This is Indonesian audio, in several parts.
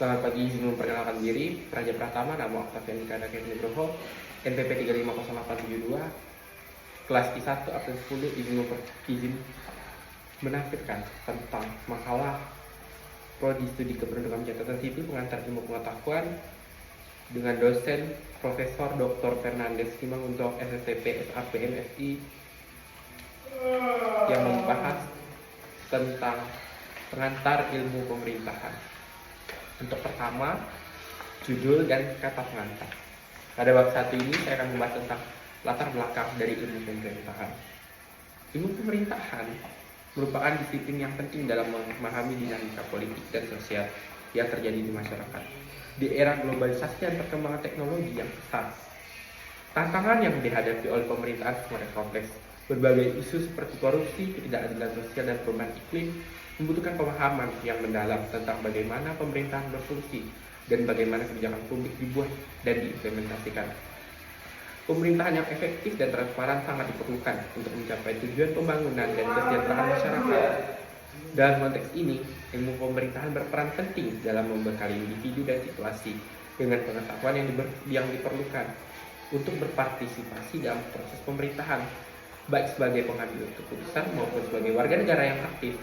Selamat pagi, izin memperkenalkan diri. Raja Pratama, nama Octavian Dikana Nugroho, NPP 350872, kelas I1, absen 10, izin menampilkan tentang makalah Prodi Studi Kependudukan Catatan Sipil Pengantar Ilmu Pengetahuan dengan dosen Profesor Dr. Fernandes Kimang untuk SSTP SAP MSI yang membahas tentang pengantar ilmu pemerintahan. Untuk pertama, judul dan kata pengantar. Pada bab 1 ini saya akan membahas tentang latar belakang dari ilmu pemerintahan. Ilmu pemerintahan merupakan disiplin yang penting dalam memahami dinamika politik dan sosial yang terjadi di masyarakat. Di era globalisasi dan perkembangan teknologi yang pesat, tantangan yang dihadapi oleh pemerintahan semakin kompleks. Berbagai isu seperti korupsi, ketidakadilan sosial, dan perubahan iklim membutuhkan pemahaman yang mendalam tentang bagaimana pemerintahan berfungsi dan bagaimana kebijakan publik dibuat dan diimplementasikan. Pemerintahan yang efektif dan transparan sangat diperlukan untuk mencapai tujuan pembangunan dan kesejahteraan masyarakat. Dalam konteks ini, ilmu pemerintahan berperan penting dalam membekali individu dan situasi dengan pengetahuan yang diperlukan untuk berpartisipasi dalam proses pemerintahan, baik sebagai pengambil keputusan maupun sebagai warga negara yang aktif.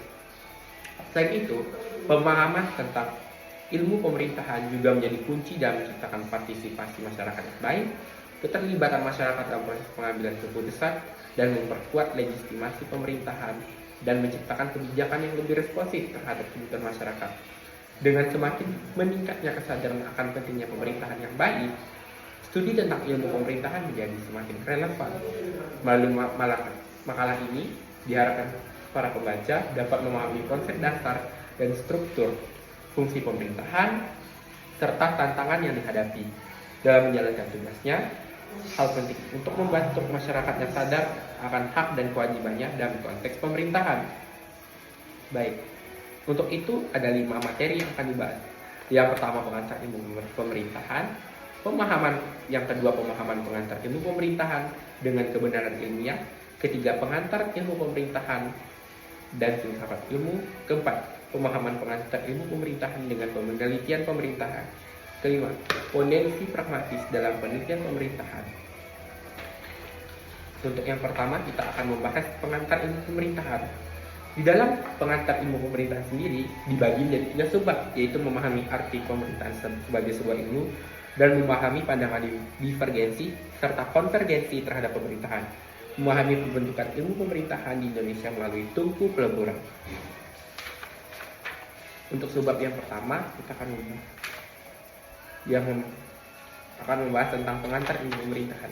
Selain itu, pemahaman tentang ilmu pemerintahan juga menjadi kunci dalam menciptakan partisipasi masyarakat yang baik, keterlibatan masyarakat dalam proses pengambilan keputusan, dan memperkuat legitimasi pemerintahan dan menciptakan kebijakan yang lebih responsif terhadap kebutuhan masyarakat. Dengan semakin meningkatnya kesadaran akan pentingnya pemerintahan yang baik, studi tentang ilmu pemerintahan menjadi semakin relevan. Melalui makalah ini diharapkan para pembaca dapat memahami konsep dasar dan struktur fungsi pemerintahan serta tantangan yang dihadapi dalam menjalankan tugasnya. Hal penting untuk membantu masyarakat yang sadar akan hak dan kewajibannya dalam konteks pemerintahan. Baik, untuk itu ada 5 materi yang akan dibahas. Yang pertama, pengantar ilmu pemerintahan. Yang kedua, pemahaman pengantar ilmu pemerintahan dengan kebenaran ilmiah. Ketiga, pengantar ilmu pemerintahan dan filsafat ilmu. Keempat, pemahaman pengantar ilmu pemerintahan dengan penelitian pemerintahan. Kelima, potensi pragmatis dalam penelitian pemerintahan. Untuk yang pertama, kita akan membahas pengantar ilmu pemerintahan. Di dalam pengantar ilmu pemerintahan sendiri dibagi menjadi 3 subbab, yaitu memahami arti pemerintahan sebagai sebuah ilmu dan memahami pandangan divergensi serta konvergensi terhadap pemerintahan. Memahami pembentukan ilmu pemerintahan di Indonesia melalui Tunku Peleburan. Untuk subbab yang pertama, kita akan membahas tentang pengantar ilmu pemerintahan.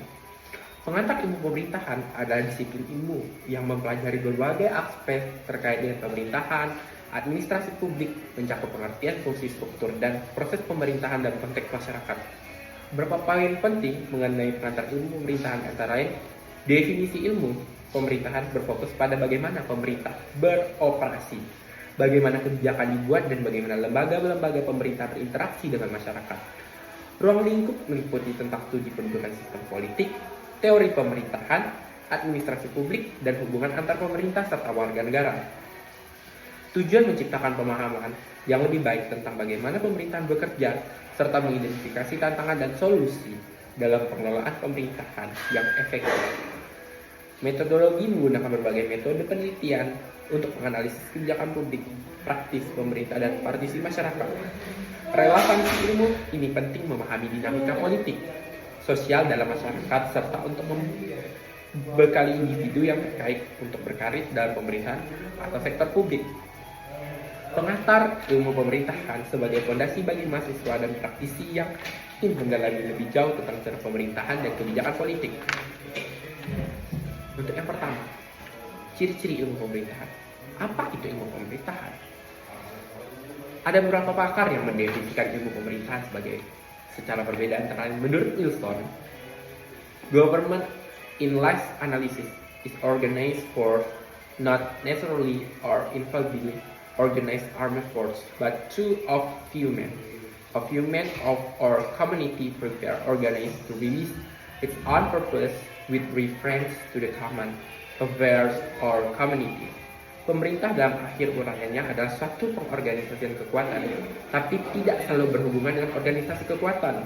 Pengantar ilmu pemerintahan adalah disiplin ilmu yang mempelajari berbagai aspek terkait dengan pemerintahan, administrasi publik, mencakup pengertian fungsi struktur dan proses pemerintahan dalam konteks masyarakat. Beberapa poin penting mengenai pengantar ilmu pemerintahan antara lain: definisi ilmu pemerintahan berfokus pada bagaimana pemerintah beroperasi, bagaimana kebijakan dibuat, dan bagaimana lembaga-lembaga pemerintah berinteraksi dengan masyarakat. Ruang lingkup meliputi tentang studi pendudukan sistem politik, teori pemerintahan, administrasi publik, dan hubungan antar pemerintah serta warga negara. Tujuan menciptakan pemahaman yang lebih baik tentang bagaimana pemerintahan bekerja, serta mengidentifikasi tantangan dan solusi dalam pengelolaan pemerintahan yang efektif. Metodologi menggunakan berbagai metode penelitian untuk menganalisis kebijakan publik, praktis pemerintah, dan partisi masyarakat. Relevansi ilmu ini penting memahami dinamika politik, sosial dalam masyarakat, serta untuk membekali individu yang terkait untuk berkarir dalam pemerintahan atau sektor publik. Pengantar ilmu pemerintahan sebagai fondasi bagi mahasiswa dan praktisi yang ingin mendalami lebih jauh tentang cara pemerintahan dan kebijakan politik. Untuk yang pertama, ciri-ciri ilmu pemerintahan. Apa itu ilmu pemerintahan? Ada beberapa pakar yang mendefinisikan ilmu pemerintahan secara berbeda, antara lain menurut Wilson, government in life analysis is organized for not necessarily or infallibly organized armed force, but of human or community prepare organized to release its own purpose with reference to the common affairs or community. Pemerintah dalam akhir uraiannya adalah suatu pengorganisasian kekuatan, tapi tidak selalu berhubungan dengan organisasi kekuatan.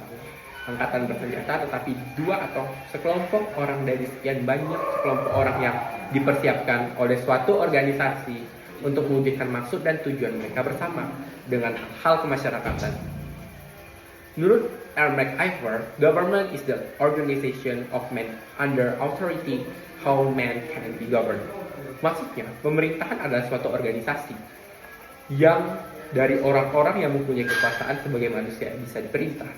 Angkatan bersenjata tetapi dua atau sekelompok orang dari sekian banyak sekelompok orang yang dipersiapkan oleh suatu organisasi untuk mewujudkan maksud dan tujuan mereka bersama dengan hal kemasyarakatan. Menurut R. MacIver, government is the organization of men under authority how men can be governed. Maksudnya, pemerintahan adalah suatu organisasi yang dari orang-orang yang mempunyai kekuasaan sebagai manusia yang bisa diperintah.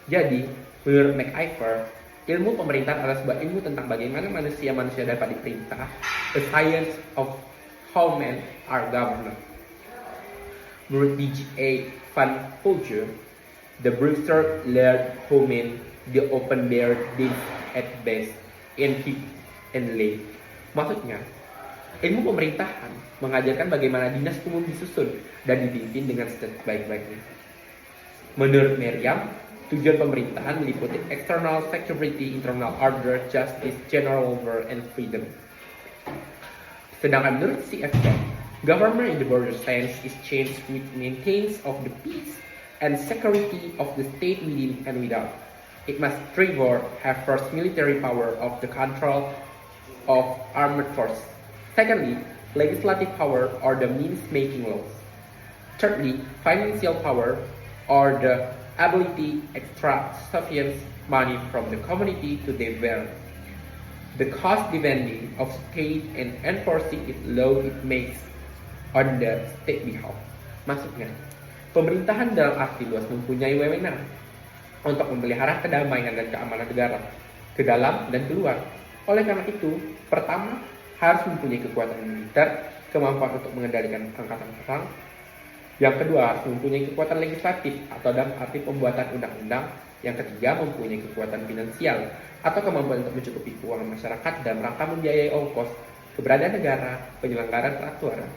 Jadi, menurut MacIver, ilmu pemerintahan adalah sebuah ilmu tentang bagaimana manusia dapat diperintah, a science of how men are governed. Menurut D.G.A. Van Pooje, the Brewster learned how men the open their deeds at best and keep and lay. Maksudnya, ilmu pemerintahan mengajarkan bagaimana dinas umum disusun dan dipimpin dengan sebaik-baiknya. Menurut Merriam, tujuan pemerintahan meliputi external security, internal order, justice, general welfare, and freedom. Sedangkan menurut C.F. Beck, government in the broader sense is change which maintains of the peace and security of the state within and without. It must therefore have first military power of the control of armed force. Secondly, legislative power or the means making laws. Thirdly, financial power or the ability to extract sufficient money from the community to develop. The cost depending of state and enforcing its law it makes on the state behalf. Maksudnya, pemerintahan dalam arti luas mempunyai wewenang untuk memelihara kedamaian dan keamanan negara ke dalam dan keluar. Oleh karena itu, pertama harus mempunyai kekuatan militer, kemampuan untuk mengendalikan angkatan perang. Yang kedua, harus mempunyai kekuatan legislatif atau dalam arti pembuatan undang-undang. Yang ketiga, mempunyai kekuatan finansial atau kemampuan untuk mencukupi keuangan masyarakat dalam rangka membiayai ongkos keberadaan negara, penyelenggaraan peraturan.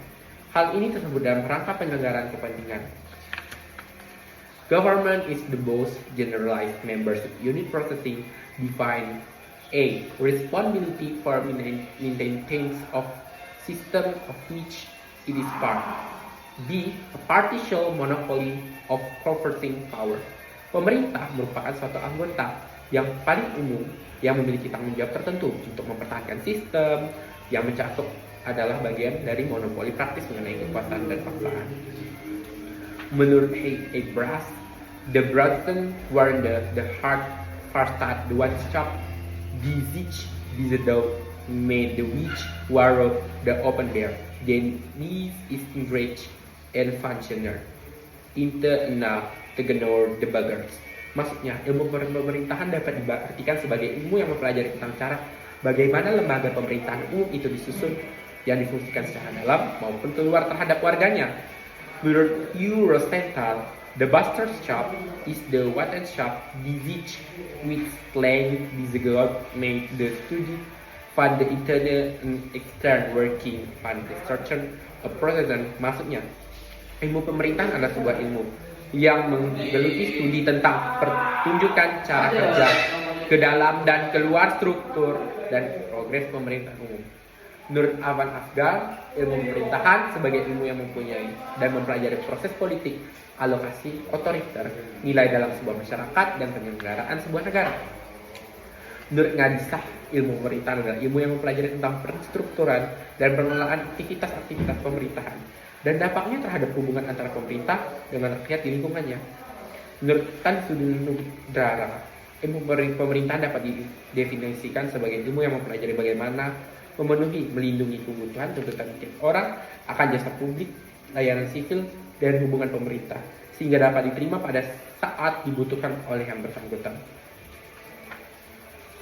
Hal ini tersebut dalam rangka penyelenggaraan kepentingan. Government is the most generalized membership unit processing defined A. Responsibility for maintenance of system of which it is part. B. A partial monopoly of converting power. Pemerintah merupakan suatu anggota yang paling umum yang memiliki tanggung jawab tertentu untuk mempertahankan sistem yang mencakup adalah bagian dari monopoli praktis mengenai kekuasaan dan paksaan. Menurut A. Brass, the Broughton warned the hard Farstad, the one shop, the zich, the dog, made the witch, warrow, the open bear. Then this is enraged and functioner. Inte enough to ignore the buggers. Maksudnya, ilmu pemerintahan dapat diartikan sebagai ilmu yang mempelajari tentang cara bagaimana lembaga pemerintahan umum itu disusun yang difungsikan secara dalam maupun keluar terhadap warganya. Menurut Hugh Rosenthal, the bastard shop is the water shop which claim the government the study fund the internal and external working fund the structure of president. Maksudnya, ilmu pemerintahan adalah sebuah ilmu yang menggeluti studi tentang pertunjukan cara kerja ke dalam dan keluar struktur dan progres pemerintahan umum. Menurut Avan Afgar, ilmu pemerintahan sebagai ilmu yang mempunyai dan mempelajari proses politik, alokasi, otoriter, nilai dalam sebuah masyarakat, dan penyelenggaraan sebuah negara. Menurut Ngadisah, ilmu pemerintahan adalah ilmu yang mempelajari tentang penstrukturan dan pengelolaan aktivitas-aktivitas pemerintahan dan dampaknya terhadap hubungan antara pemerintah dengan rakyat di lingkungannya. Menurut Tan Sudrara, ilmu pemerintahan dapat didefinisikan sebagai ilmu yang mempelajari bagaimana memenuhi, melindungi kebutuhan tuntutan tiap orang akan jasa publik, layanan sipil, dan hubungan pemerintah, sehingga dapat diterima pada saat dibutuhkan oleh yang bersangkutan.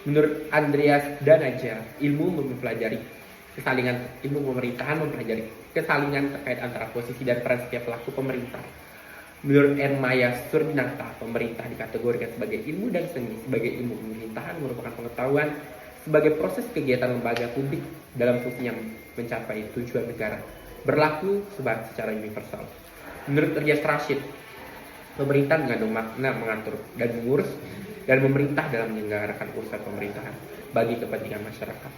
Menurut Andreas Danaja, ilmu pemerintahan mempelajari kesalingan terkait antara posisi dan peran setiap pelaku pemerintah. Menurut Ermaya Surnata, pemerintah dikategorikan sebagai ilmu dan seni. Sebagai ilmu pemerintahan merupakan pengetahuan sebagai proses kegiatan lembaga publik dalam fungsinya mencapai tujuan negara, berlaku secara universal. Menurut Rias Rashid, pemerintah mengandung makna mengatur dan mengurus dan memerintah dalam menyelenggarakan urusan pemerintahan bagi kepentingan masyarakat.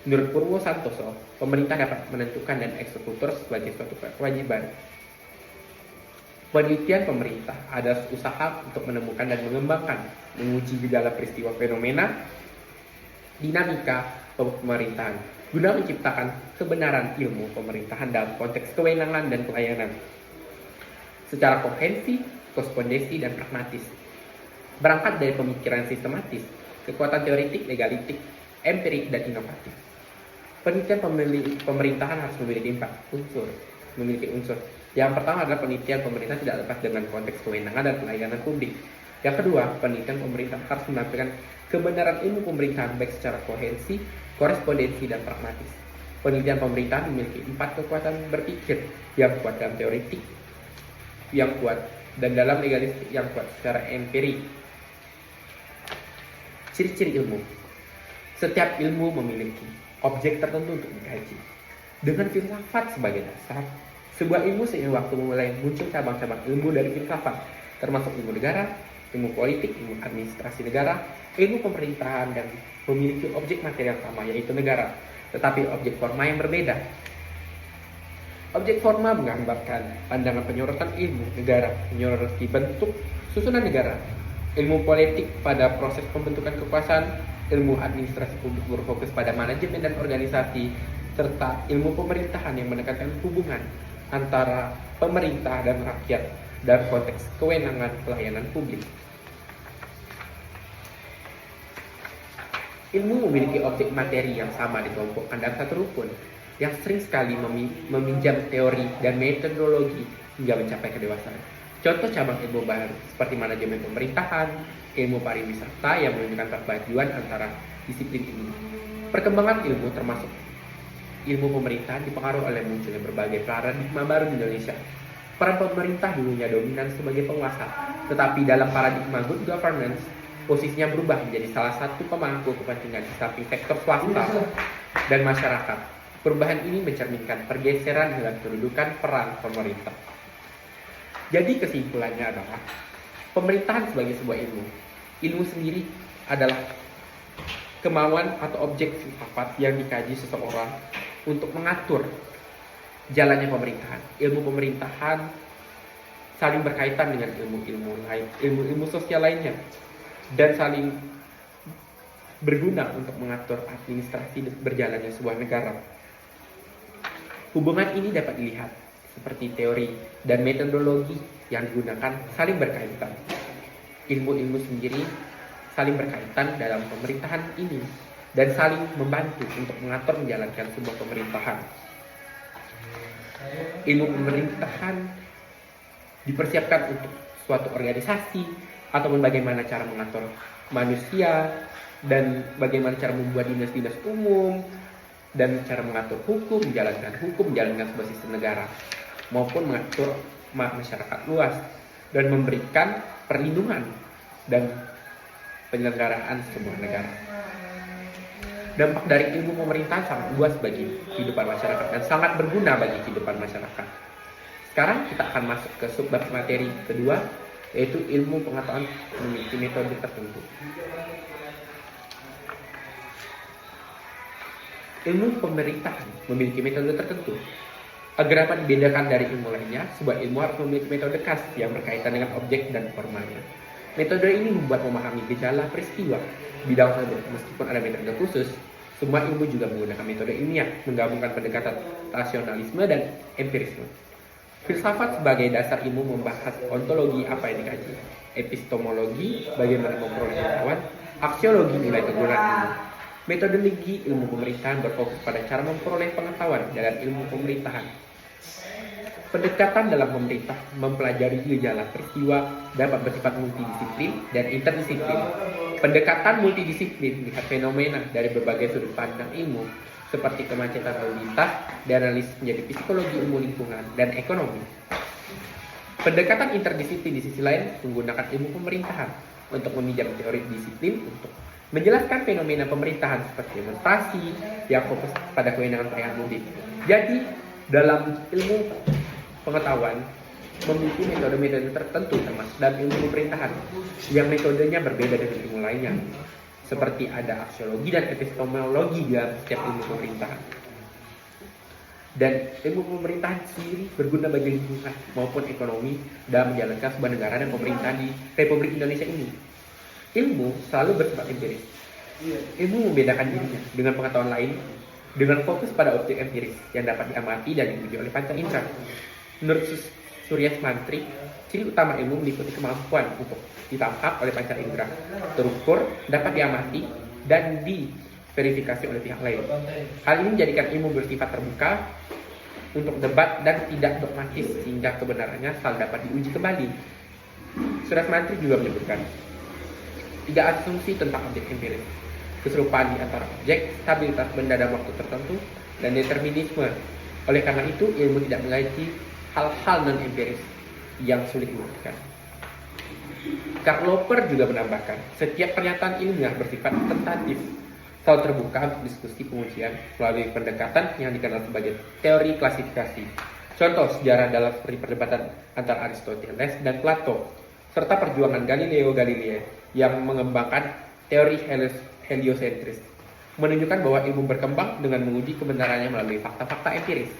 Menurut Purwo Santoso, pemerintah dapat menentukan dan eksekutor sebagai suatu kewajiban. Penelitian pemerintah adalah usaha untuk menemukan dan mengembangkan, menguji gejala peristiwa fenomena, dinamika pemerintahan, guna menciptakan kebenaran ilmu pemerintahan dalam konteks kewenangan dan pelayanan, secara kohensif, korespondensi, dan pragmatis. Berangkat dari pemikiran sistematis, kekuatan teoritik, legalitik, empirik, dan inovatif. Penelitian pemerintahan harus memiliki unsur. Yang pertama adalah penelitian pemerintah tidak lepas dengan konteks kewenangan dan pelayanan publik. Yang kedua, penelitian pemerintah harus menampilkan kebenaran ilmu pemerintahan baik secara kohensi, korespondensi, dan pragmatis. Penelitian pemerintahan memiliki 4 kekuatan berpikir yang kuat dalam teoritik, yang kuat dan dalam legalistik, yang kuat secara empirik. Ciri-ciri ilmu. Setiap ilmu memiliki objek tertentu untuk dikaji. Dengan filsafat sebagai dasar, sebuah ilmu seiring waktu mulai muncul cabang-cabang ilmu dari filsafat, termasuk ilmu negara, ilmu politik, ilmu administrasi negara, ilmu pemerintahan, dan memiliki objek materi yang sama, yaitu negara, tetapi objek forma yang berbeda. Objek forma menggambarkan pandangan penyorotan ilmu negara, menyoroti bentuk susunan negara. Ilmu politik pada proses pembentukan kekuasaan, ilmu administrasi publik berfokus pada manajemen dan organisasi, serta ilmu pemerintahan yang menekankan hubungan antara pemerintah dan rakyat dalam konteks kewenangan pelayanan publik. Ilmu memiliki objek materi yang sama dikelompokkan dalam satu rukun, yang sering sekali meminjam teori dan metodologi hingga mencapai kedewasaan. Contoh cabang ilmu baru seperti manajemen pemerintahan, ilmu pariwisata yang menunjukkan perpaduan antara disiplin ini. Perkembangan ilmu termasuk ilmu pemerintahan dipengaruhi oleh munculnya berbagai paradigma baru di Indonesia. Peran pemerintah dulunya dominan sebagai penguasa, tetapi dalam paradigma good governance, posisinya berubah menjadi salah satu pemangku kepentingan di samping sektor swasta dan masyarakat. Perubahan ini mencerminkan pergeseran dalam kedudukan peran pemerintah. Jadi kesimpulannya adalah, pemerintahan sebagai sebuah ilmu. Ilmu sendiri adalah kemauan atau objek filsafat yang dikaji seseorang untuk mengatur jalannya pemerintahan. Ilmu pemerintahan saling berkaitan dengan ilmu-ilmu lain, ilmu-ilmu sosial lainnya, dan saling berguna untuk mengatur administrasi berjalannya sebuah negara. Hubungan ini dapat dilihat seperti teori dan metodologi yang digunakan saling berkaitan. Ilmu-ilmu sendiri saling berkaitan dalam pemerintahan ini dan saling membantu untuk mengatur menjalankan sebuah pemerintahan. Ilmu pemerintahan dipersiapkan untuk suatu organisasi ataupun bagaimana cara mengatur manusia dan bagaimana cara membuat dinas-dinas umum dan cara mengatur hukum, menjalankan sebuah sistem negara maupun mengatur masyarakat luas dan memberikan perlindungan dan penyelenggaraan sebuah negara. Dampak dari ilmu pemerintahan sangat luas bagi kehidupan masyarakat dan sangat berguna bagi kehidupan masyarakat. Sekarang kita akan masuk ke subbab materi kedua, yaitu ilmu pengetahuan memiliki metode tertentu. Ilmu pemerintahan memiliki metode tertentu. Agar dapat dibedakan dari ilmu lainnya, sebuah ilmu harus memiliki metode khas yang berkaitan dengan objek dan formanya. Metode ini membuat memahami gejala peristiwa bidang tersebut. Meskipun ada metode khusus, semua ilmu juga menggunakan metode ilmiah, menggabungkan pendekatan rasionalisme dan empirisme. Filsafat sebagai dasar ilmu membahas ontologi apa yang dikaji, epistemologi bagaimana memperoleh pengetahuan, aksiologi nilai kegunaan ilmu. Metodologi ilmu pemerintahan berfokus pada cara memperoleh pengetahuan dalam ilmu pemerintahan. Pendekatan dalam pemerintah mempelajari gejala peristiwa dapat bersifat multidisiplin dan interdisiplin. Pendekatan multidisiplin melihat fenomena dari berbagai sudut pandang ilmu seperti kemacetan lalu lintas dan analisis menjadi psikologi ilmu lingkungan dan ekonomi. Pendekatan interdisiplin di sisi lain menggunakan ilmu pemerintahan untuk meminjam teori disiplin untuk menjelaskan fenomena pemerintahan seperti demonstrasi yang fokus pada kewenangan pelayanan publik. Jadi, dalam ilmu pengetahuan memiliki metode-metode tertentu termasuk dalam ilmu pemerintahan yang metodenya berbeda dengan ilmu lainnya. seperti ada aksiologi dan epistemologi dalam setiap ilmu pemerintahan. Dan ilmu pemerintahan sendiri berguna bagi lingkungan maupun ekonomi dalam menjalankan sebuah negara dan pemerintahan di Republik Indonesia ini. Ilmu selalu bersifat empiris. Ilmu membedakan dirinya dengan pengetahuan lain dengan fokus pada objek empiris yang dapat diamati dan diuji oleh panca indera. Menurut Surya Mantri, ciri utama ilmu meliputi kemampuan untuk ditangkap oleh panca indera, terukur, dapat diamati, dan diverifikasi oleh pihak lain. Hal ini menjadikan ilmu bersifat terbuka untuk debat dan tidak dogmatis sehingga kebenarannya selalu dapat diuji kembali. Surya Mantri juga menyebutkan 3 asumsi tentang objek empiris: keserupaan di antara objek, stabilitas benda dalam waktu tertentu, dan determinisme. Oleh karena itu, ilmu tidak mengaji hal-hal non-empiris yang sulit dibuktikan. Karl Popper juga menambahkan, setiap pernyataan ilmiah bersifat tentatif, selalu terbuka untuk diskusi pengujian melalui pendekatan yang dikenal sebagai teori klasifikasi. Contoh sejarah dalam seperti perdebatan antara Aristoteles dan Plato, serta perjuangan Galileo Galilei yang mengembangkan teori heliosentris, menunjukkan bahwa ilmu berkembang dengan menguji kebenarannya melalui fakta-fakta empiris.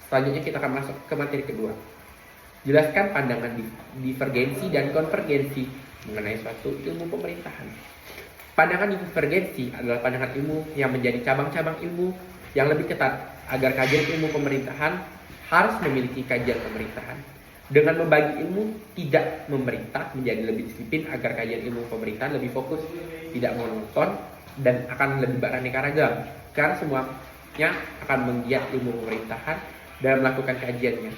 Selanjutnya kita akan masuk ke materi kedua. Jelaskan pandangan divergensi dan konvergensi mengenai suatu ilmu pemerintahan. Pandangan divergensi adalah pandangan ilmu yang menjadi cabang-cabang ilmu yang lebih ketat agar kajian ilmu pemerintahan harus memiliki kajian pemerintahan. Dengan membagi ilmu tidak memerintah menjadi lebih disiplin agar kajian ilmu pemerintahan lebih fokus, tidak monoton, dan akan lebih beraneka ragam. Karena semuanya akan menggiat ilmu pemerintahan dalam melakukan kajiannya.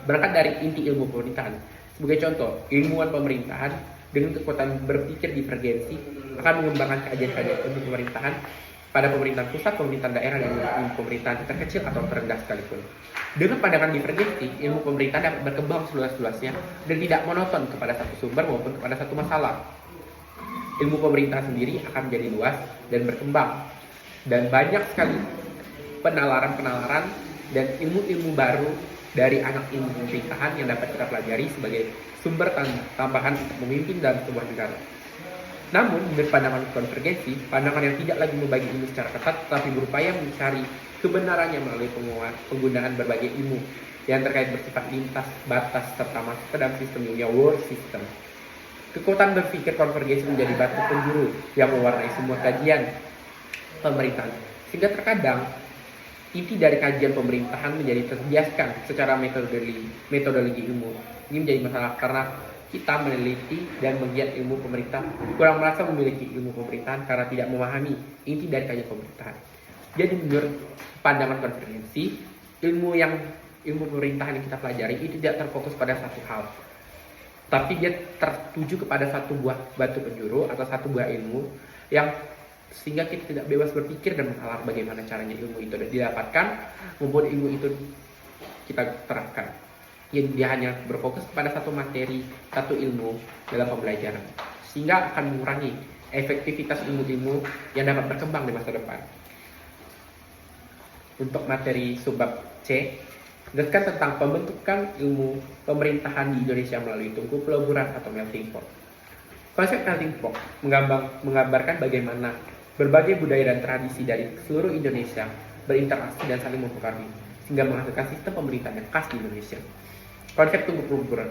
Berangkat dari inti ilmu pemerintahan. Sebagai contoh, ilmuwan pemerintahan dengan kekuatan berpikir divergensi akan mengembangkan kajian-kajian ilmu pemerintahan pada pemerintahan pusat, pemerintahan daerah, dan ilmu pemerintahan terkecil atau terendah sekalipun. Dengan pandangan divergensi, ilmu pemerintahan dapat berkembang seluas-luasnya dan tidak monoton kepada satu sumber maupun kepada satu masalah. Ilmu pemerintahan sendiri akan menjadi luas dan berkembang, dan banyak sekali penalaran-penalaran dan ilmu-ilmu baru dari anak ilmu pemerintahan yang dapat kita pelajari sebagai sumber tambahan untuk memimpin dalam sebuah negara. Namun, menurut pandangan konvergensi, pandangan yang tidak lagi membagi ilmu secara ketat, tetapi berupaya mencari kebenarannya melalui penggunaan berbagai ilmu yang terkait bersifat lintas, batas, serta masuk ke dalam sistem ilmiah world system. Kekuatan berpikir konvergensi menjadi batu penjuru yang mewarnai semua kajian pemerintahan, sehingga terkadang inti dari kajian pemerintahan menjadi terbiaskan secara metodologi ilmu. Ini menjadi masalah karena kita meneliti dan menggiat ilmu pemerintah kurang merasa memiliki ilmu pemerintahan karena tidak memahami inti dari kajian pemerintahan. Jadi menurut pandangan konvergensi, ilmu pemerintahan yang kita pelajari itu tidak terfokus pada satu hal, tapi dia tertuju kepada satu buah batu penjuru atau satu buah ilmu yang sehingga kita tidak bebas berpikir dan mengalar bagaimana caranya ilmu itu didapatkan maupun ilmu itu kita terapkan. Dia hanya berfokus kepada satu materi, satu ilmu dalam pembelajaran, sehingga akan mengurangi efektivitas ilmu-ilmu yang dapat berkembang di masa depan. Untuk materi subbab C, jelaskan tentang pembentukan ilmu pemerintahan di Indonesia melalui tungku peleburan atau melting pot. Konsep melting pot menggambarkan bagaimana berbagai budaya dan tradisi dari seluruh Indonesia berinteraksi dan saling mempengaruhi, sehingga menghasilkan sistem pemerintahan yang khas di Indonesia. Konsep tungku peleburan.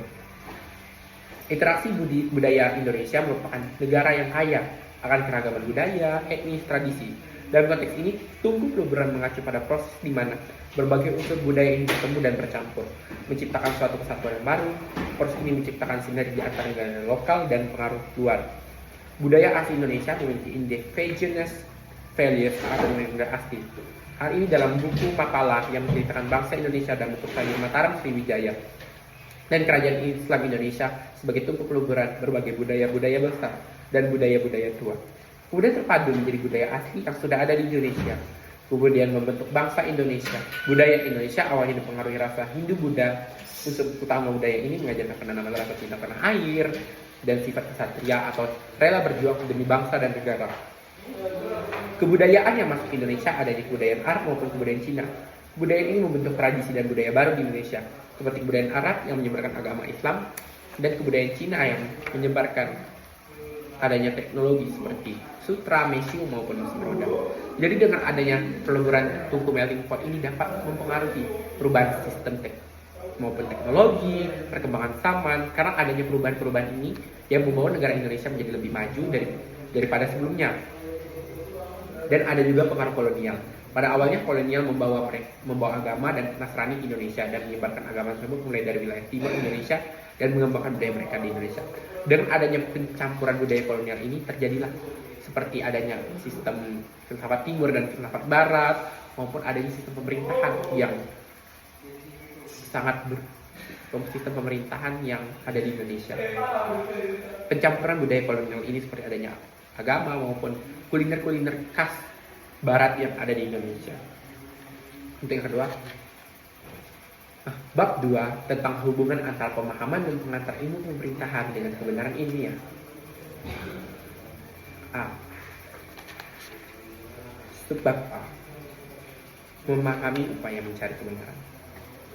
Interaksi budaya Indonesia merupakan negara yang kaya akan keragaman budaya, etnis, tradisi. Dalam konteks ini, tungku peleburan mengacu pada proses di mana berbagai unsur budaya ini bertemu dan bercampur, menciptakan suatu kesatuan yang baru. Proses ini menciptakan sinergi antara negara lokal dan pengaruh luar. Budaya asli Indonesia memiliki indigenous values atau nilai asli. Hal ini dalam buku makalah yang menceritakan bangsa Indonesia dan bentuk sayur Mataram Sriwijaya dan Kerajaan Islam Indonesia sebagai tungku peleburan berbagai budaya-budaya besar dan budaya-budaya tua. Kemudian terpadu menjadi budaya asli yang sudah ada di Indonesia. Kemudian membentuk bangsa Indonesia. Budaya Indonesia awalnya dipengaruhi rasa Hindu-Buddha. Unsur utama budaya ini mengajarkan penanaman rasa cinta tanah air dan sifat kesatria atau rela berjuang demi bangsa dan negara. Kebudayaan yang masuk ke Indonesia ada di kebudayaan Arab maupun kebudayaan Cina. Budaya ini membentuk tradisi dan budaya baru di Indonesia, seperti kebudayaan Arab yang menyebarkan agama Islam dan kebudayaan Cina yang menyebarkan adanya teknologi seperti sutra, mesium maupun mesin roda. Jadi dengan adanya peleburan tungku melting pot ini dapat mempengaruhi perubahan sistem maupun teknologi, perkembangan zaman, karena adanya perubahan-perubahan ini yang membawa negara Indonesia menjadi lebih maju daripada sebelumnya. Dan ada juga pengaruh kolonial. Pada awalnya kolonial membawa agama dan Nasrani ke Indonesia dan menyebarkan agama tersebut mulai dari wilayah timur Indonesia dan mengembangkan budaya mereka di Indonesia. Dengan adanya pencampuran budaya kolonial ini terjadilah seperti adanya sistem filsafat timur dan filsafat barat maupun adanya sistem pemerintahan yang sistem pemerintahan yang ada di Indonesia. Pencampuran budaya kolonial ini seperti adanya agama maupun kuliner-kuliner khas barat yang ada di Indonesia. Untuk yang kedua, bab 2 tentang hubungan antara pemahaman dan pengantar ilmu pemerintahan dengan kebenaran ilmiah. Subbab A. Memahami upaya mencari kebenaran.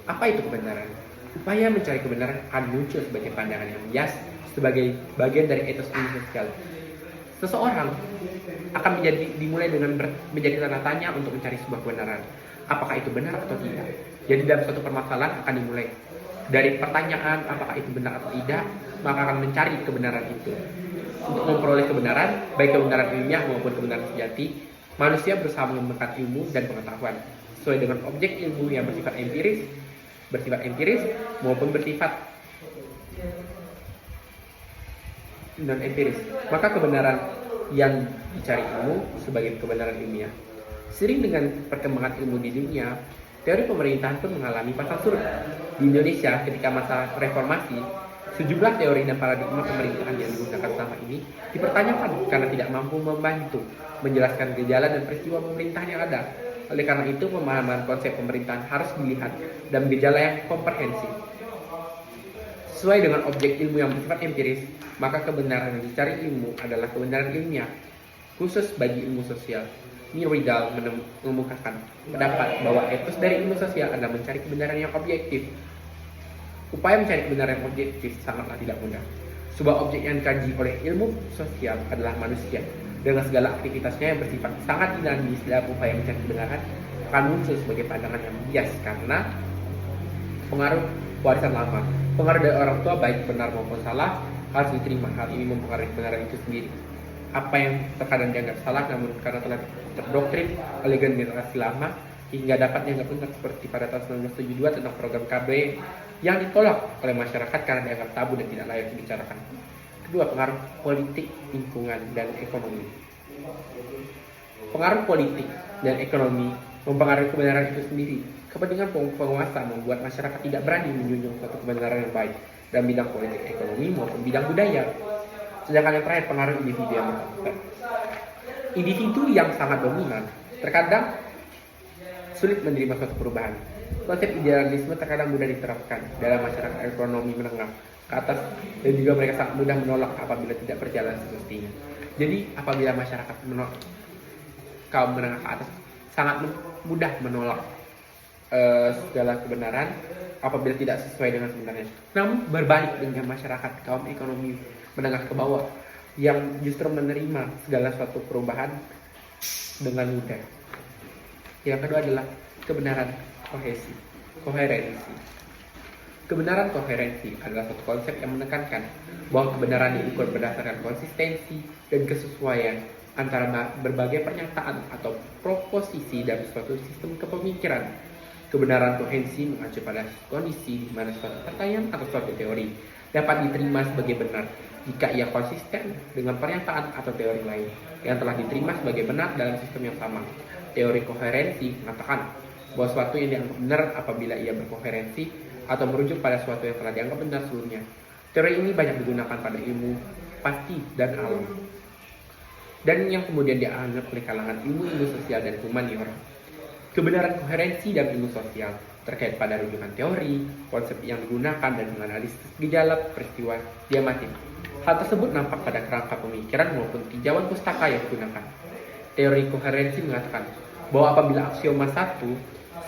Apa itu kebenaran? Upaya mencari kebenaran akan muncul sebagai pandangan yang bias sebagai bagian dari etos ilmu sosial. Seseorang akan dimulai dengan menjadi tanda tanya untuk mencari sebuah kebenaran. Apakah itu benar atau tidak? Jadi dalam suatu permasalahan akan dimulai dari pertanyaan apakah itu benar atau tidak, maka akan mencari kebenaran itu. Untuk memperoleh kebenaran, baik kebenaran ilmiah maupun kebenaran sejati, manusia berusaha mengembangkan ilmu dan pengetahuan sesuai dengan objek ilmu yang bersifat empiris maupun bersifat non empiris. Maka kebenaran yang dicari ilmu sebagai kebenaran ilmiah. Sering dengan perkembangan ilmu di dunia, teori pemerintahan pun mengalami pasang surut. Di Indonesia ketika masa reformasi, sejumlah teori dan paradigma pemerintahan yang digunakan selama ini dipertanyakan karena tidak mampu membantu menjelaskan gejala dan peristiwa pemerintahan yang ada. Oleh karena itu, pemahaman konsep pemerintahan harus dilihat dalam gejala yang komprehensif. Sesuai dengan objek ilmu yang bersifat empiris, maka kebenaran yang dicari ilmu adalah kebenaran ilmiah, khusus bagi ilmu sosial. Myrdal mengemukakan pendapat bahwa etos dari ilmu sosial adalah mencari kebenaran yang objektif. Upaya mencari kebenaran yang objektif sangatlah tidak mudah. Sebuah objek yang dikaji oleh ilmu sosial adalah manusia. Dengan segala aktivitasnya yang bersifat sangat dinamis dalam upaya mencari kebenaran, akan muncul sebagai pandangan yang bias karena pengaruh warisan lama. Pengaruh dari orang tua baik benar maupun salah harus diterima. Hal ini mempengaruhi kebenaran itu sendiri. Apa yang terkadang dianggap salah namun karena telah terdoktrin oleh generasi lama hingga dapat dianggap benar, seperti pada tahun 1972 tentang program KB yang ditolak oleh masyarakat karena dianggap tabu dan tidak layak dibicarakan. Kedua, pengaruh politik, lingkungan, dan ekonomi. Pengaruh politik dan ekonomi mempengaruhi kebenaran itu sendiri. Kepentingan penguasa membuat masyarakat tidak berani menjunjung suatu kebenaran yang baik dalam bidang politik, ekonomi, maupun bidang budaya. Sedangkan yang terakhir, pengaruh individu yang bersangkutan. Individu yang sangat dominan terkadang sulit menerima suatu perubahan. Konsep idealisme terkadang mudah diterapkan dalam masyarakat ekonomi menengah ke atas, dan juga mereka sangat mudah menolak apabila tidak berjalan semestinya. Jadi apabila masyarakat kaum menengah ke atas sangat mudah menolak segala kebenaran apabila tidak sesuai dengan sebenarnya. Namun berbalik dengan masyarakat kaum ekonomi menengah ke bawah yang justru menerima segala suatu perubahan dengan mudah. Yang kedua adalah kebenaran koherensi. Kebenaran koherensi adalah satu konsep yang menekankan bahwa kebenaran diukur berdasarkan konsistensi dan kesesuaian antara berbagai pernyataan atau proposisi dalam suatu sistem kepemikiran. Kebenaran koherensi mengacu pada kondisi di mana suatu pertanyaan atau suatu teori dapat diterima sebagai benar jika ia konsisten dengan pernyataan atau teori lain yang telah diterima sebagai benar dalam sistem yang sama. Teori koherensi mengatakan bahwa suatu yang dianggap benar apabila ia berkoherensi atau merujuk pada suatu yang telah dianggap benar sebelumnya. Teori ini banyak digunakan pada ilmu pasti dan alam, dan yang kemudian dianggap oleh kalangan ilmu sosial dan humaniora. Kebenaran koherensi dan ilmu sosial terkait pada rujukan teori, konsep yang digunakan, dan menganalisis gejala peristiwa diamatin. Hal tersebut nampak pada kerangka pemikiran maupun tinjauan pustaka yang digunakan. Teori koherensi mengatakan bahwa apabila aksioma satu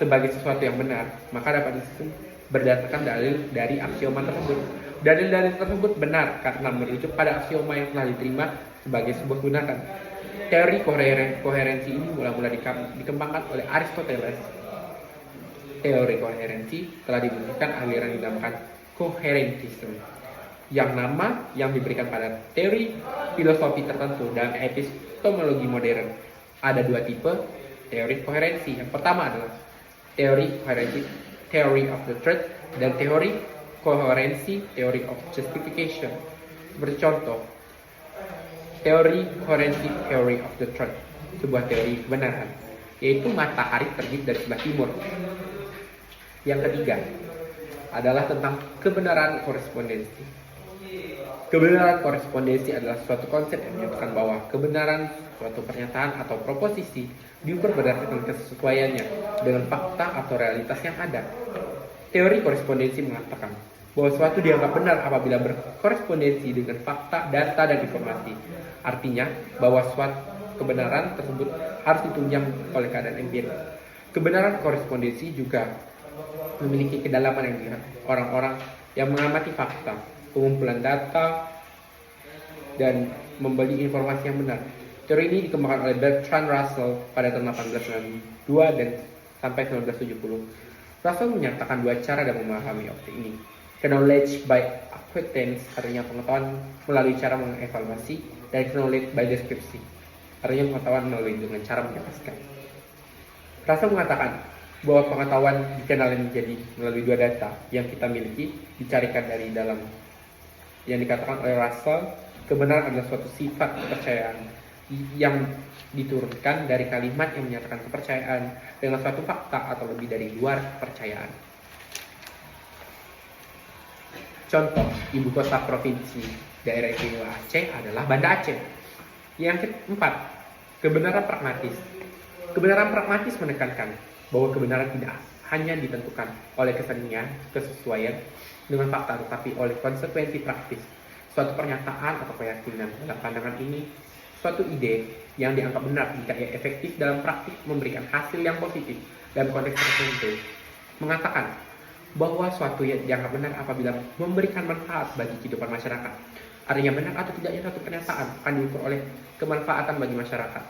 sebagai sesuatu yang benar, maka dapat disusun berdasarkan dalil dari aksioma tersebut. Dalil-dalil tersebut benar karena merujuk pada aksioma yang telah diterima sebagai sebuah tindakan. Teori koherensi ini mula-mula dikembangkan oleh Aristoteles. Teori koherensi telah dibuktikan aliran yang dinamakan koherentisme, yang nama yang diberikan pada teori filosofi tertentu dan epistemologi modern. Ada dua tipe teori koherensi. Yang pertama adalah teori koherensi, theory of the truth, dan teori koherensi, theory of justification. Seperti contoh, teori koherensi, theory of the truth, sebuah teori kebenaran, yaitu matahari terbit dari sebelah timur. Yang ketiga adalah tentang kebenaran korespondensi. Kebenaran korespondensi adalah suatu konsep yang menyatakan bahwa kebenaran suatu pernyataan atau proposisi diukur berdasarkan kesesuaiannya dengan fakta atau realitas yang ada. Teori korespondensi mengatakan bahwa suatu dianggap benar apabila berkorespondensi dengan fakta, data, dan informasi. Artinya bahwa suatu kebenaran tersebut harus ditunjang oleh keadaan empirik. Kebenaran korespondensi juga memiliki kedalaman yang dilihat orang-orang yang mengamati fakta, pengumpulan data, dan membeli informasi yang benar. Teori ini dikembangkan oleh Bertrand Russell pada tahun 1892 dan sampai 1970. Russell menyatakan dua cara dalam memahami objek ini. Knowledge by acquaintance, artinya pengetahuan melalui cara mengevaluasi, dan knowledge by description, artinya pengetahuan melalui dengan cara menjelaskan. Russell mengatakan bahwa pengetahuan dikenal menjadi melalui dua data yang kita miliki dicarikan dari dalam. Yang dikatakan oleh Russell, kebenaran adalah suatu sifat kepercayaan yang diturunkan dari kalimat yang menyatakan kepercayaan dengan suatu fakta atau lebih dari luar kepercayaan. Contoh, ibu kota provinsi daerah istimewa Aceh adalah Banda Aceh. Yang keempat, kebenaran pragmatis. Kebenaran pragmatis menekankan bahwa kebenaran tidak hanya ditentukan oleh kesenian, kesesuaian dengan fakta, tetapi oleh konsekuensi praktis. Suatu pernyataan atau keyakinan dalam pandangan ini, suatu ide yang dianggap benar jika ia efektif dalam praktik memberikan hasil yang positif dalam konteks tertentu. Mengatakan bahwa suatu yang dianggap benar apabila memberikan manfaat bagi kehidupan masyarakat. Artinya benar atau tidaknya suatu pernyataan akan diukur oleh kemanfaatan bagi masyarakat.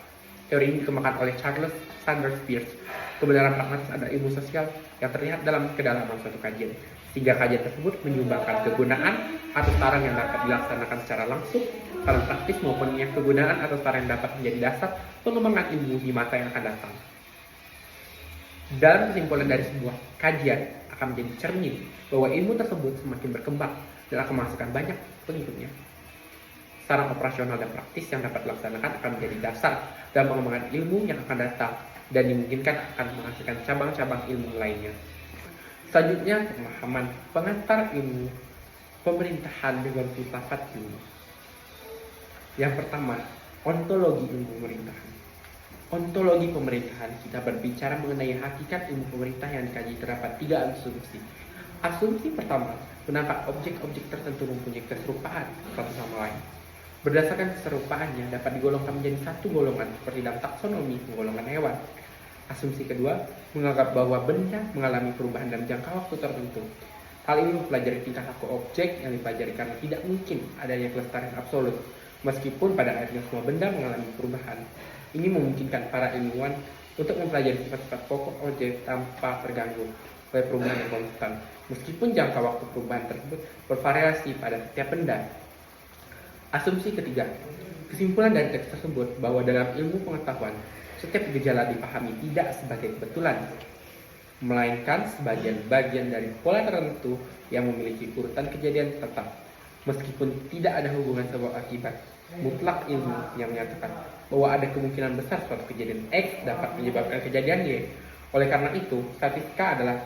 Teori ini dikembangkan oleh Charles Sanders Peirce. Kebenaran pragmatis adalah ilmu sosial yang terlihat dalam kedalaman suatu kajian, sehingga kajian tersebut menyumbangkan kegunaan atau saran yang dapat dilaksanakan secara langsung, saran praktis maupun yang kegunaan atau saran yang dapat menjadi dasar pengembangan ilmu di masa yang akan datang. Dalam kesimpulan dari sebuah kajian akan menjadi cermin bahwa ilmu tersebut semakin berkembang dan akan menghasilkan banyak pengikutnya. Saran operasional dan praktis yang dapat dilaksanakan akan menjadi dasar dalam pengembangan ilmu yang akan datang dan dimungkinkan akan menghasilkan cabang-cabang ilmu lainnya. Selanjutnya, pemahaman pengantar ilmu pemerintahan dengan filsafat ilmu. Yang pertama, ontologi ilmu pemerintahan. Ontologi pemerintahan, kita berbicara mengenai hakikat ilmu pemerintah yang dikaji terdapat 3 asumsi. Asumsi pertama, menangkap objek-objek tertentu mempunyai keserupaan satu sama lain. Berdasarkan keserupaannya dapat digolongkan menjadi satu golongan seperti dalam taksonomi penggolongan hewan. Asumsi kedua, menganggap bahwa benda mengalami perubahan dalam jangka waktu tertentu. Hal ini mempelajari tingkah laku objek yang dipelajari karena tidak mungkin adanya kelestarian absolut, meskipun pada akhirnya semua benda mengalami perubahan. Ini memungkinkan para ilmuwan untuk mempelajari sifat-sifat pokok objek tanpa terganggu oleh perubahan yang konstan, meskipun jangka waktu perubahan tersebut bervariasi pada setiap benda. Asumsi ketiga, kesimpulan dari teks tersebut bahwa dalam ilmu pengetahuan, setiap gejala dipahami tidak sebagai kebetulan, melainkan sebagian bagian dari pola tertentu yang memiliki urutan kejadian tetap, meskipun tidak ada hubungan sebab akibat. Mutlak ilmu yang menyatakan bahwa ada kemungkinan besar suatu kejadian X dapat menyebabkan kejadian Y. Oleh karena itu, statistika adalah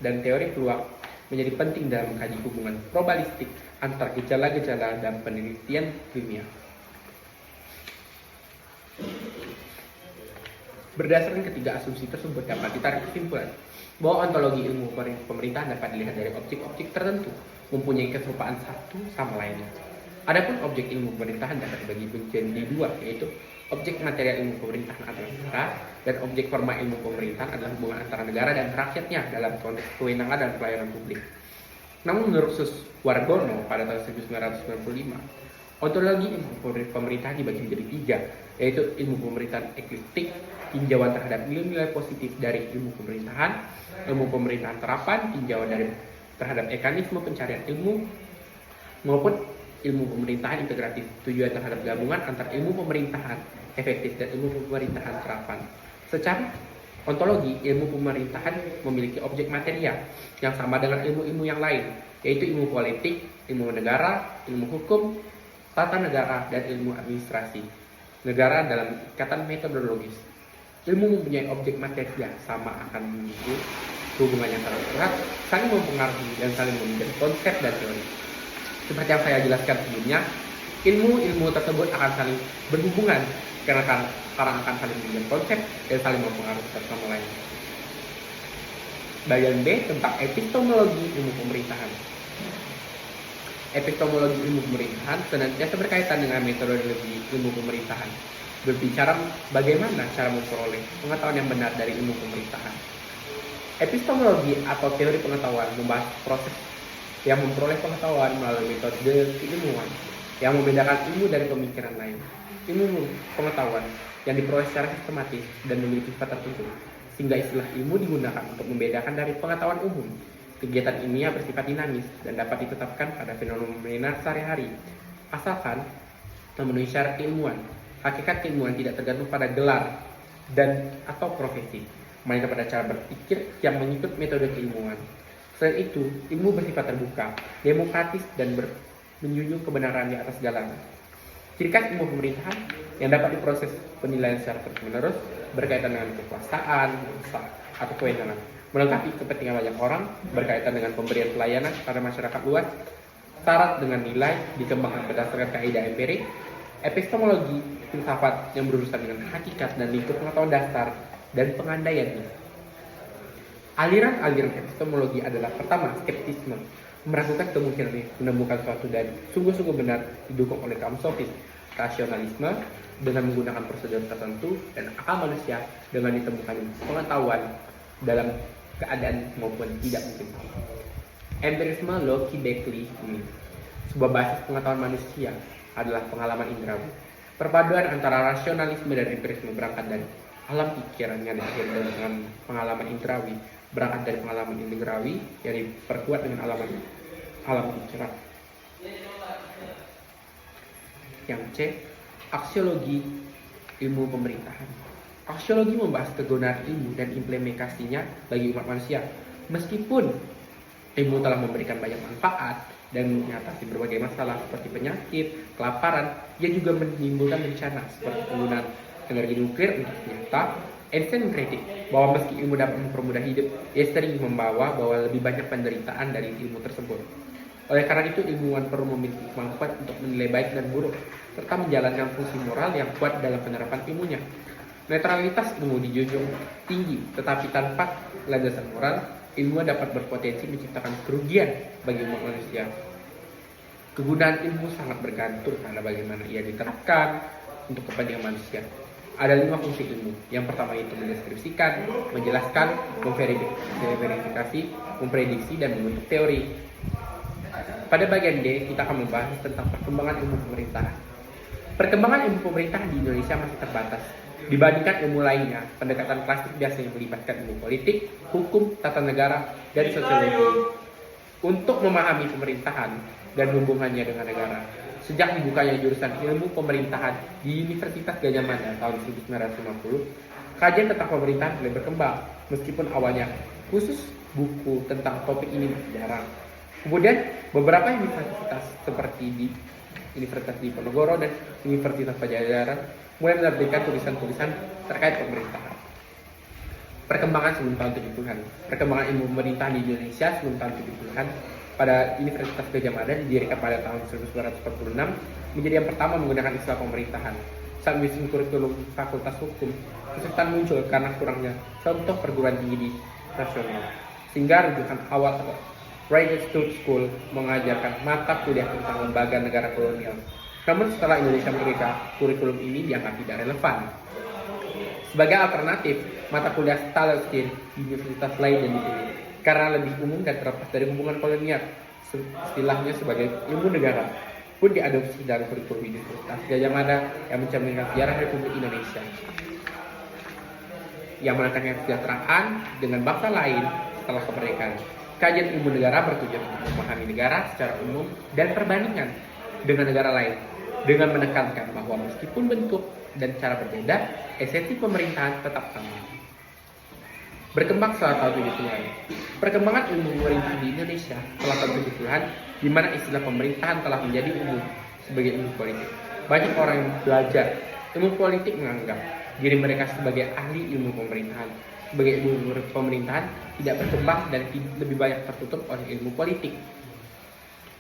dan teori peluang menjadi penting dalam mengkaji hubungan probabilistik antar gejala-gejala dan penelitian ilmiah. Berdasarkan ketiga asumsi tersebut dapat ditarik kesimpulan bahwa ontologi ilmu pemerintahan dapat dilihat dari objek-objek tertentu mempunyai keserupaan satu sama lainnya. Adapun objek ilmu pemerintahan dapat dibagi menjadi dua, yaitu objek material ilmu pemerintahan adalah negara dan objek formal ilmu pemerintahan adalah hubungan antara negara dan rakyatnya dalam konteks kewenangan dan pelayanan publik. Namun menurut Suswardono pada tahun 1995, Ontologi ilmu pemerintahan dibagi menjadi 3, yaitu ilmu pemerintahan eklektik, tinjauan terhadap nilai-nilai positif dari ilmu pemerintahan terapan, tinjauan terhadap mekanisme pencarian ilmu, maupun ilmu pemerintahan integratif, tujuan terhadap gabungan antara ilmu pemerintahan efektif dan ilmu pemerintahan terapan. Secara ontologi, ilmu pemerintahan memiliki objek material yang sama dengan ilmu-ilmu yang lain, yaitu ilmu politik, ilmu negara, ilmu hukum, tata negara, dan ilmu administrasi negara dalam ikatan metodologis. Ilmu mempunyai objek material sama akan memiliki hubungan yang sangat erat, saling mempengaruhi dan saling menjadi konsep dan teori. Seperti yang saya jelaskan sebelumnya, ilmu-ilmu tersebut akan saling berhubungan karena akan saling menjadi konsep dan saling mempengaruhi satu sama lain. Bagian B tentang epistemologi ilmu pemerintahan. Epistemologi ilmu pemerintahan senantiasa berkaitan dengan metodologi ilmu pemerintahan, berbicara bagaimana cara memperoleh pengetahuan yang benar dari ilmu pemerintahan. Epistemologi atau teori pengetahuan membahas proses yang memperoleh pengetahuan melalui metode keilmuan yang membedakan ilmu dari pemikiran lain. Ilmu pengetahuan yang diperoleh secara sistematis dan memiliki sifat tertentu, sehingga istilah ilmu digunakan untuk membedakan dari pengetahuan umum. Kegiatan ilmiah bersifat dinamis dan dapat ditetapkan pada fenomena sehari-hari, asalkan memenuhi syarat keilmuan. Hakikat keilmuan tidak tergantung pada gelar dan atau profesi, melainkan pada cara berpikir yang mengikut metode keilmuan. Selain itu, ilmu bersifat terbuka, demokratis, dan menjunjung kebenaran di atas segalanya. Ciri khas ilmu pemerintahan yang dapat diproses penilaian secara terus-menerus berkaitan dengan kekuasaan atau kewenangan, melengkapi kepentingan banyak orang, berkaitan dengan pemberian pelayanan pada masyarakat luas, syarat dengan nilai, dikembangkan berdasarkan kaidah empirik, epistemologi, filsafat yang berurusan dengan hakikat dan lingkup pengetahuan dasar, dan pengandaiannya. Aliran-aliran epistemologi adalah pertama, skeptisme, meragukan kemungkinan menemukan suatu dan sungguh-sungguh benar, didukung oleh kaum sofis, rasionalisme, dengan menggunakan prosedur tertentu, dan akal manusia dengan ditemukan pengetahuan dalam keadaan maupun tidak mungkin. Empirisme Locke Berkeley ini, sebuah basis pengetahuan manusia adalah pengalaman indrawi. Perpaduan antara rasionalisme dan empirisme berangkat dari alam pikirannya diakhiri dengan pengalaman indrawi, berangkat dari pengalaman indrawi yang diperkuat dengan alam pikiran. Yang C, aksiologi ilmu pemerintahan. Aksiologi membahas kegunaan ilmu dan implementasinya bagi umat manusia. Meskipun ilmu telah memberikan banyak manfaat dan mengatasi berbagai masalah seperti penyakit, kelaparan, ia juga menimbulkan bencana seperti penggunaan energi nuklir untuk senjata. Einstein mengkritik bahwa meski ilmu dapat mempermudah hidup, ia sering membawa lebih banyak penderitaan dari ilmu tersebut. Oleh karena itu, ilmuwan perlu memiliki kemampuan untuk menilai baik dan buruk, serta menjalankan fungsi moral yang kuat dalam penerapan ilmunya. Netralitas ilmu dijunjung tinggi, tetapi tanpa landasan moral, ilmu dapat berpotensi menciptakan kerugian bagi umat manusia. Kegunaan ilmu sangat bergantung pada bagaimana ia diterapkan untuk kepentingan manusia. Ada 5 fungsi ilmu. Yang pertama itu mendeskripsikan, menjelaskan, memverifikasi, memprediksi, dan membentuk teori. Pada bagian D, kita akan membahas tentang perkembangan ilmu pemerintahan. Perkembangan ilmu pemerintahan di Indonesia masih terbatas. Dibandingkan ilmu lainnya, pendekatan klasik biasanya melibatkan ilmu politik, hukum, tata negara, dan sosiologi. Untuk memahami pemerintahan dan hubungannya dengan negara, sejak dibukanya jurusan ilmu pemerintahan di Universitas Gadjah Mada tahun 1950, kajian tentang pemerintahan mulai berkembang, meskipun awalnya khusus buku tentang topik ini masih jarang. Kemudian beberapa universitas seperti di Universitas Diponegoro dan Universitas Pajajaran mulai menerbitkan tulisan-tulisan terkait pemerintahan. Perkembangan sebelum tahun 70-an. Perkembangan ilmu pemerintahan di Indonesia sebelum tahun 70-an pada Universitas Gadjah Mada didirikan pada tahun 1946 menjadi yang pertama menggunakan istilah pemerintahan. Saat menyusun kurikulum Fakultas Hukum, kesulitan muncul karena kurangnya contoh perguruan tinggi nasional. Sehingga rujukan awal Wright School mengajarkan mata kuliah tentang lembaga negara kolonial. Namun setelah Indonesia merdeka, kurikulum ini dianggap tidak relevan. Sebagai alternatif, mata kuliah Stallstein di universitas lain yang dipilih karena lebih umum dan terlepas dari hubungan kolonial, istilahnya sebagai ilmu negara. pun diadopsi dalam kurikulum Universitas Gadjah Mada yang mencerminkan sejarah Republik Indonesia, yang menekankan kesejahteraan dengan bangsa lain setelah kemerdekaan. Kajian ilmu negara bertujuan untuk memahami negara secara umum dan perbandingan dengan negara lain, dengan menekankan bahwa meskipun bentuk dan cara berbeda, esensi pemerintahan tetap sama. Berkembang setelah tahun 70-an. Perkembangan ilmu pemerintahan di Indonesia setelah tahun 70-an, di mana istilah pemerintahan telah menjadi umum sebagai ilmu politik. Banyak orang yang belajar ilmu politik menganggap diri mereka sebagai ahli ilmu pemerintahan. Sebagai ilmu pemerintahan tidak berkembang dan lebih banyak tertutup oleh ilmu politik.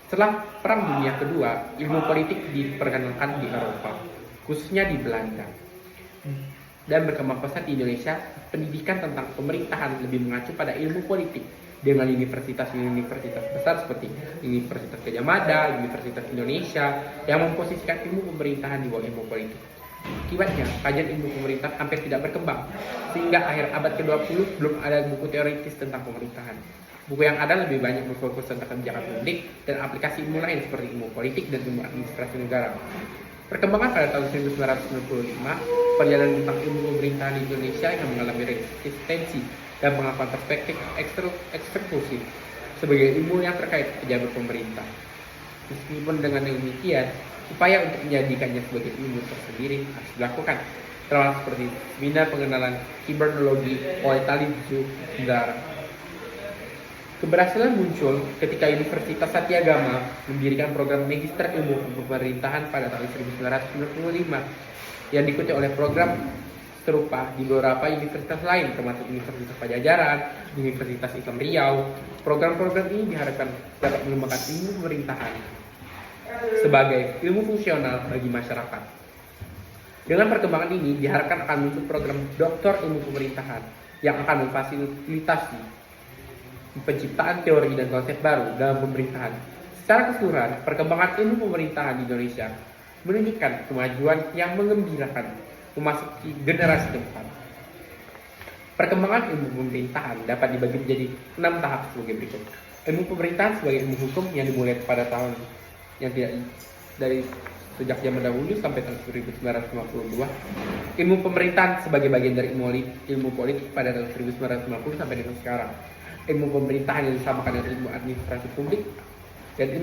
Setelah Perang Dunia Kedua, ilmu politik diperkenalkan di Eropa, khususnya di Belanda. Dan berkembang pesat di Indonesia, pendidikan tentang pemerintahan lebih mengacu pada ilmu politik dengan universitas-universitas besar seperti Universitas Gadjah Mada, Universitas Indonesia yang memposisikan ilmu pemerintahan di bawah ilmu politik. Akibatnya, kajian ilmu pemerintahan hampir tidak berkembang, sehingga akhir abad ke-20 belum ada buku teoritis tentang pemerintahan. Buku yang ada lebih banyak berfokus tentang kebijakan publik dan aplikasi ilmu lain seperti ilmu politik dan ilmu administrasi negara. Perkembangan pada tahun 1995, perjalanan tentang ilmu pemerintahan di Indonesia yang mengalami resistensi dan pengakuan perspektif eksklusif sebagai ilmu yang terkait pejabat pemerintah. Meskipun dengan demikian, upaya untuk menjadikannya sebagai ilmu tersendiri harus dilakukan, termasuk seperti seminar pengenalan kibernologi oleh Talizu Ndara. Keberhasilan muncul ketika Universitas Satyagama mendirikan program Magister Ilmu Pemerintahan pada tahun 1995 yang diikuti oleh program serupa di beberapa universitas lain termasuk Universitas Pajajaran, Universitas Islam Riau. Program-program ini diharapkan dapat mengembangkan ilmu pemerintahan sebagai ilmu fungsional bagi masyarakat. Dengan perkembangan ini diharapkan akan muncul program Doktor Ilmu Pemerintahan yang akan memfasilitasi penciptaan teori dan konsep baru dalam pemerintahan. Secara keseluruhan, perkembangan ilmu pemerintahan di Indonesia menunjukkan kemajuan yang menggembirakan memasuki generasi keempat. Perkembangan ilmu pemerintahan dapat dibagi menjadi 6 tahap sebagai berikut. Ilmu pemerintahan sebagai ilmu hukum yang dimulai pada tahun yang tidak dari sejak zaman dahulu sampai tahun 1952. Ilmu pemerintahan sebagai bagian dari ilmu politik pada tahun 1990 sampai dengan sekarang. Ilmu pemerintahan yang disamakan dengan ilmu administrasi publik, dan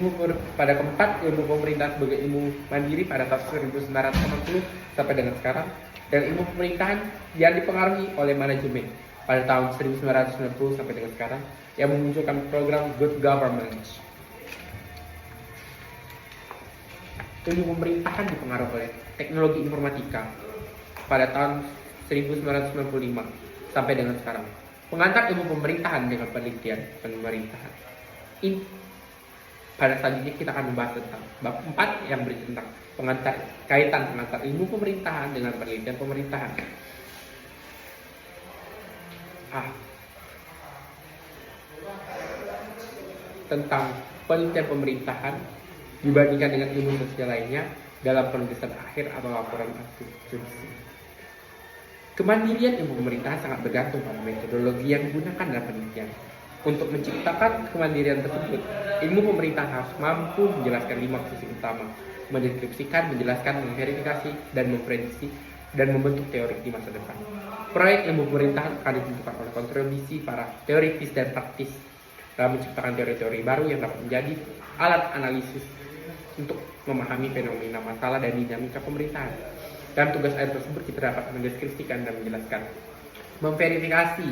pada keempat ilmu pemerintahan sebagai ilmu mandiri pada tahun 1980 sampai dengan sekarang, dan ilmu pemerintahan yang dipengaruhi oleh manajemen pada tahun 1990 sampai dengan sekarang yang memunculkan program Good Governance. Ilmu pemerintahan dipengaruhi oleh teknologi informatika pada tahun 1995 sampai dengan sekarang. Pengantar ilmu pemerintahan dengan penelitian pemerintahan. Pada selanjutnya kita akan membahas tentang bab 4 yang berisi tentang kaitan pengantar ilmu pemerintahan dengan penelitian pemerintahan. Tentang penelitian pemerintahan dibandingkan dengan ilmu sosial lainnya dalam penulisan akhir atau laporan asumsi. Kemandirian ilmu pemerintahan sangat bergantung pada metodologi yang digunakan dalam penelitian. Untuk menciptakan kemandirian tersebut, ilmu pemerintahan harus mampu menjelaskan 5 fungsi utama: mendeskripsikan, menjelaskan, memverifikasi, dan memprediksi, dan membentuk teori di masa depan. Proyek ilmu pemerintahan akan ditentukan oleh kontribusi para teoritis dan praktis dalam menciptakan teori-teori baru yang dapat menjadi alat analisis untuk memahami fenomena masalah dan dinamika pemerintahan. Dalam tugas akhir tersebut kita dapat mendeskripsikan dan menjelaskan, memverifikasi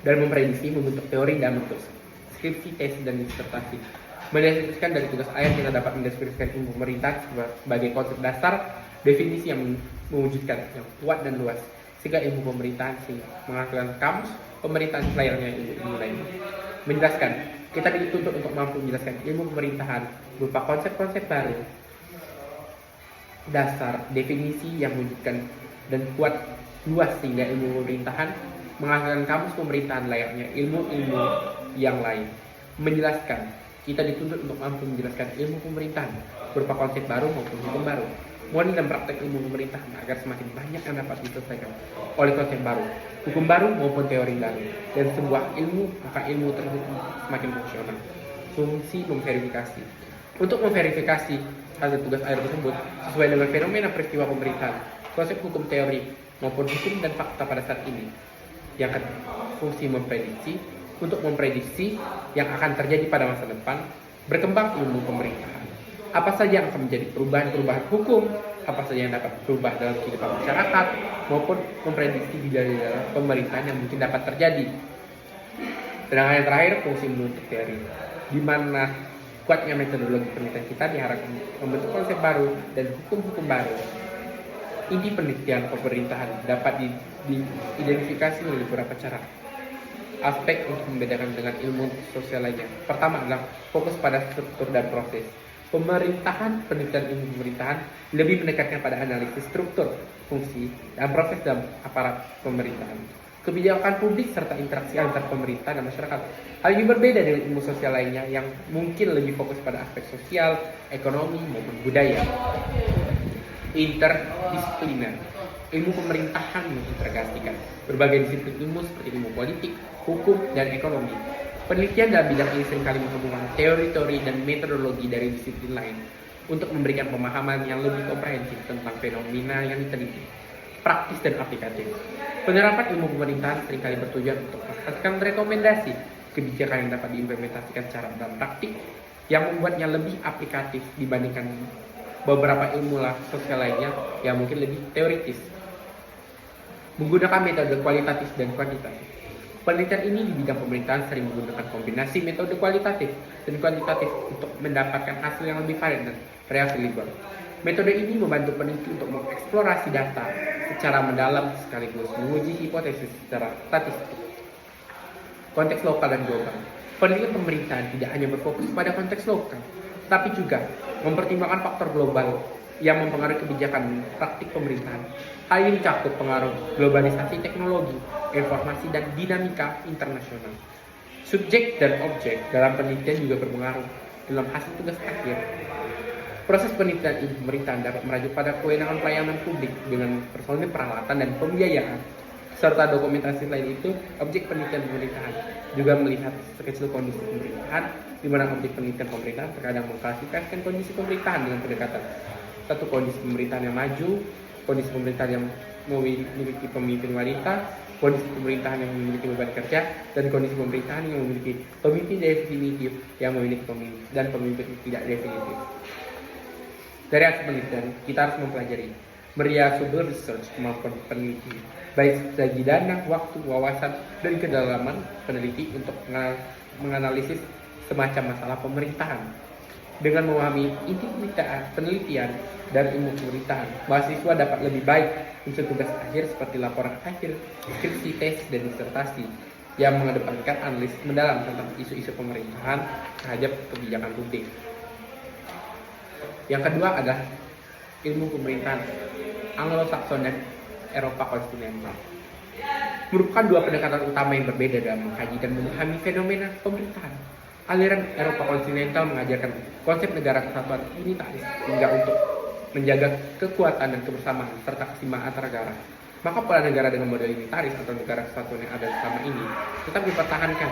dan memprediksi, membentuk teori dan bentuk skripsi, tesis, dan disertasi. Mendeskripsikan dari tugas akhir kita dapat mendeskripsikan ilmu pemerintahan sebagai konsep dasar, definisi yang mewujudkan yang kuat dan luas, sehingga ilmu pemerintahan menghasilkan kamus pemerintahan layaknya ilmu lainnya. Menjelaskan, kita dituntut untuk mampu menjelaskan ilmu pemerintahan berupa konsep-konsep baru, dasar, definisi yang mewujudkan dan kuat luas sehingga ilmu pemerintahan menghasilkan kamus pemerintahan layaknya ilmu-ilmu yang lain. Menjelaskan, kita dituntut untuk mampu menjelaskan ilmu pemerintahan berupa konsep baru maupun hukum baru, model dan praktek ilmu pemerintahan agar semakin banyak yang dapat diselesaikan oleh konsep baru, hukum baru maupun teori baru, dan sebuah ilmu maka ilmu tersebut semakin fungsional. Fungsi memverifikasi. Untuk memverifikasi hasil tugas akhir tersebut sesuai dengan fenomena peristiwa pemerintahan, konsep hukum teori maupun hukum dan fakta pada saat ini yang akan fungsi memprediksi yang akan terjadi pada masa depan, berkembang ilmu pemerintahan. Apa saja yang akan menjadi perubahan-perubahan hukum, apa saja yang dapat berubah dalam kehidupan masyarakat, maupun memprediksi di dalam pemerintahan yang mungkin dapat terjadi. Sedangkan yang terakhir, fungsi menuntut teori, di mana kuatnya metodologi penelitian kita diharapkan membentuk konsep baru dan hukum-hukum baru. Inti penelitian pemerintahan dapat diidentifikasi melalui beberapa cara. Aspek untuk membedakan dengan ilmu sosial lainnya. Pertama adalah fokus pada struktur dan proses. Pemerintahan, penelitian ilmu pemerintahan lebih mendekatkan pada analisis struktur, fungsi, dan proses dalam aparat pemerintahan. Kebijakan publik serta interaksi antar pemerintah dan masyarakat. Hal ini berbeda dengan ilmu sosial lainnya yang mungkin lebih fokus pada aspek sosial, ekonomi, maupun budaya. Interdisipliner. Ilmu pemerintahan mengintegrasikan berbagai disiplin ilmu seperti ilmu politik, hukum, dan ekonomi. Penelitian dalam bidang ini seringkali menghubungkan teori-teori dan metodologi dari disiplin lain untuk memberikan pemahaman yang lebih komprehensif tentang fenomena yang diteliti, praktis dan aplikatif. Penerapan ilmu pemerintahan seringkali bertujuan untuk menghasilkan rekomendasi kebijakan yang dapat diimplementasikan secara dalam praktik yang membuatnya lebih aplikatif dibandingkan beberapa ilmu sosial lainnya yang mungkin lebih teoritis. Menggunakan metode kualitatif dan kuantitatif. Penelitian ini di bidang pemerintahan sering menggunakan kombinasi metode kualitatif dan kuantitatif untuk mendapatkan hasil yang lebih valid dan reliable. Metode ini membantu peneliti untuk mengeksplorasi data secara mendalam sekaligus menguji hipotesis secara statistik. Konteks lokal dan global. Penelitian pemerintahan tidak hanya berfokus pada konteks lokal, tapi juga mempertimbangkan faktor global yang mempengaruhi kebijakan praktik pemerintahan. Hal ini mencakup pengaruh globalisasi teknologi, informasi, dan dinamika internasional. Subjek dan objek dalam penelitian juga berpengaruh dalam hasil tugas akhir. Proses penelitian ilmu pemerintahan dapat merujuk pada kewenangan pelayanan publik dengan personil, peralatan, dan pembiayaan. Serta dokumentasi lain itu, objek penelitian pemerintahan juga melihat sekecil kondisi pemerintahan, di mana objek penelitian pemerintahan terkadang mengklasifikasikan kondisi pemerintahan dengan pendekatan satu kondisi pemerintahan yang maju, kondisi pemerintahan yang memiliki pemimpin wanita, kondisi pemerintahan yang memiliki beban kerja, dan kondisi pemerintahan yang memiliki pemimpin definitif yang memiliki pemimpin dan pemimpin tidak definitif. Dari hasil penelitian, kita harus mempelajari meriasubel research kemampuan peneliti, baik segi dana, waktu, wawasan, dan kedalaman peneliti untuk menganalisis semacam masalah pemerintahan. Dengan memahami inti penelitian dan ilmu pemerintahan, mahasiswa dapat lebih baik untuk tugas akhir seperti laporan akhir, skripsi, tesis, dan disertasi yang mengedepankan analisis mendalam tentang isu-isu pemerintahan terhadap kebijakan publik. Yang kedua adalah ilmu pemerintahan Anglo-Saxon dan Eropa kontinental. Merupakan dua pendekatan utama yang berbeda dalam mengkaji dan memahami fenomena pemerintahan. Aliran Eropa kontinental mengajarkan konsep negara kesatuan unitaris hingga untuk menjaga kekuatan dan kebersamaan serta keseimbangan antar negara. Maka pola negara dengan model unitaris atau negara kesatuan yang ada selama ini tetap dipertahankan.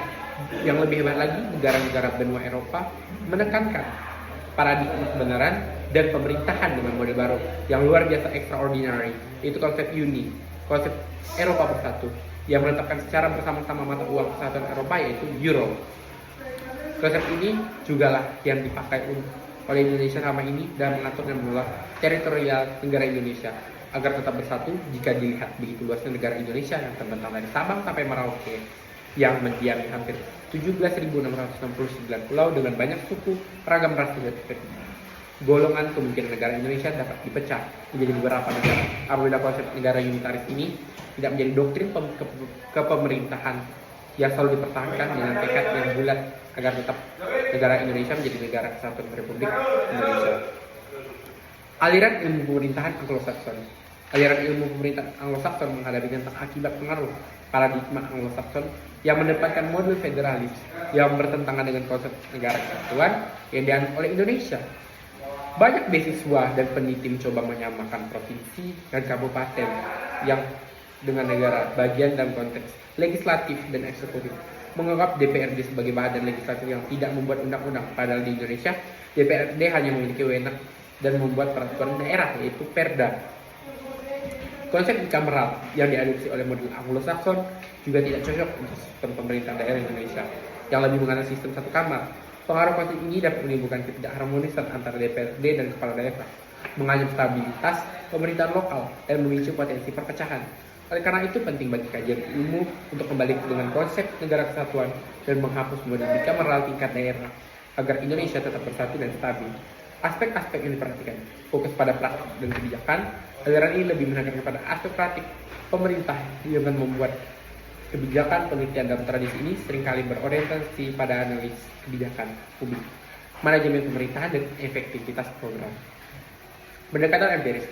Yang lebih hebat lagi, negara-negara benua Eropa menekankan paradigma kebenaran dan pemerintahan dengan model baru yang luar biasa extraordinary, yaitu konsep uni, konsep Eropa bersatu, yang menetapkan secara bersama-sama mata uang kesatuan Eropa yaitu euro. Konsep ini juga lah yang dipakai oleh Indonesia selama ini dan mengatur dan mengelola teritorial negara Indonesia agar tetap bersatu jika dilihat begitu luasnya negara Indonesia yang terbentang dari Sabang sampai Merauke yang mendiami hampir 17.669 pulau dengan banyak suku, ragam ras dan golongan. Kemungkinan negara Indonesia dapat dipecah menjadi beberapa negara apabila konsep negara unitaris ini tidak menjadi doktrin kepemerintahan yang selalu dipertahankan dengan tekad yang bulat agar tetap negara Indonesia menjadi negara kesatuan Republik Indonesia. Aliran ilmu pemerintahan Anglo-Saxon. Aliran ilmu pemerintahan Anglo-Saxon menghadapi tentang akibat pengaruh paradigma Anglo-Saxon yang menempatkan model federalis yang bertentangan dengan konsep negara kesatuan yang dianut oleh Indonesia. Banyak beasiswa dan peneliti mencoba menyamakan provinsi dan kabupaten yang dengan negara bagian dalam konteks legislatif dan eksekutif. menganggap DPRD sebagai badan legislatif yang tidak membuat undang-undang, padahal di Indonesia DPRD hanya memiliki wewenang dan membuat peraturan daerah, yaitu Perda. Konsep bicameral yang diadopsi oleh model Anglo-Saxon juga tidak cocok untuk sistem pemerintahan daerah Indonesia yang lebih mengenal sistem satu kamar. Pengaruh konsep ini dapat menimbulkan ketidakharmonisan antara DPRD dan kepala daerah, mengancam stabilitas pemerintahan lokal, dan memicu potensi perpecahan. Oleh karena itu penting bagi kajian ilmu untuk kembali dengan konsep negara kesatuan dan menghapus model bicameral tingkat daerah agar Indonesia tetap bersatu dan stabil. Aspek-aspek yang diperhatikan fokus pada praktik dan kebijakan. Aliran ini lebih menekankan pada aspek praktik pemerintah dengan membuat kebijakan. Penelitian dalam tradisi ini seringkali berorientasi pada analisis kebijakan publik, manajemen pemerintahan, dan efektivitas program. Pendekatan empiris.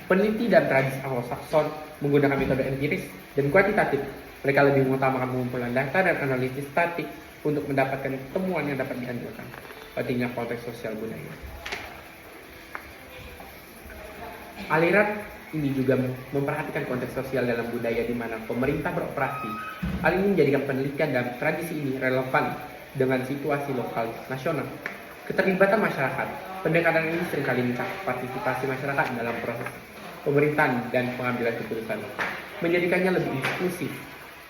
Peneliti dan tradisi Anglo-Saxon menggunakan metode empiris dan kuantitatif. Mereka lebih mengutamakan pengumpulan data dan analisis statik untuk mendapatkan temuan yang dapat dianjurkan. Pentingnya konteks sosial budaya. Aliran ini juga memperhatikan konteks sosial dalam budaya di mana pemerintah beroperasi. Hal ini menjadikan penelitian dan tradisi ini relevan dengan situasi lokal nasional. Keterlibatan masyarakat. Pendekatan ini seringkali mencakup partisipasi masyarakat dalam proses pemerintahan dan pengambilan keputusan, menjadikannya lebih inklusif.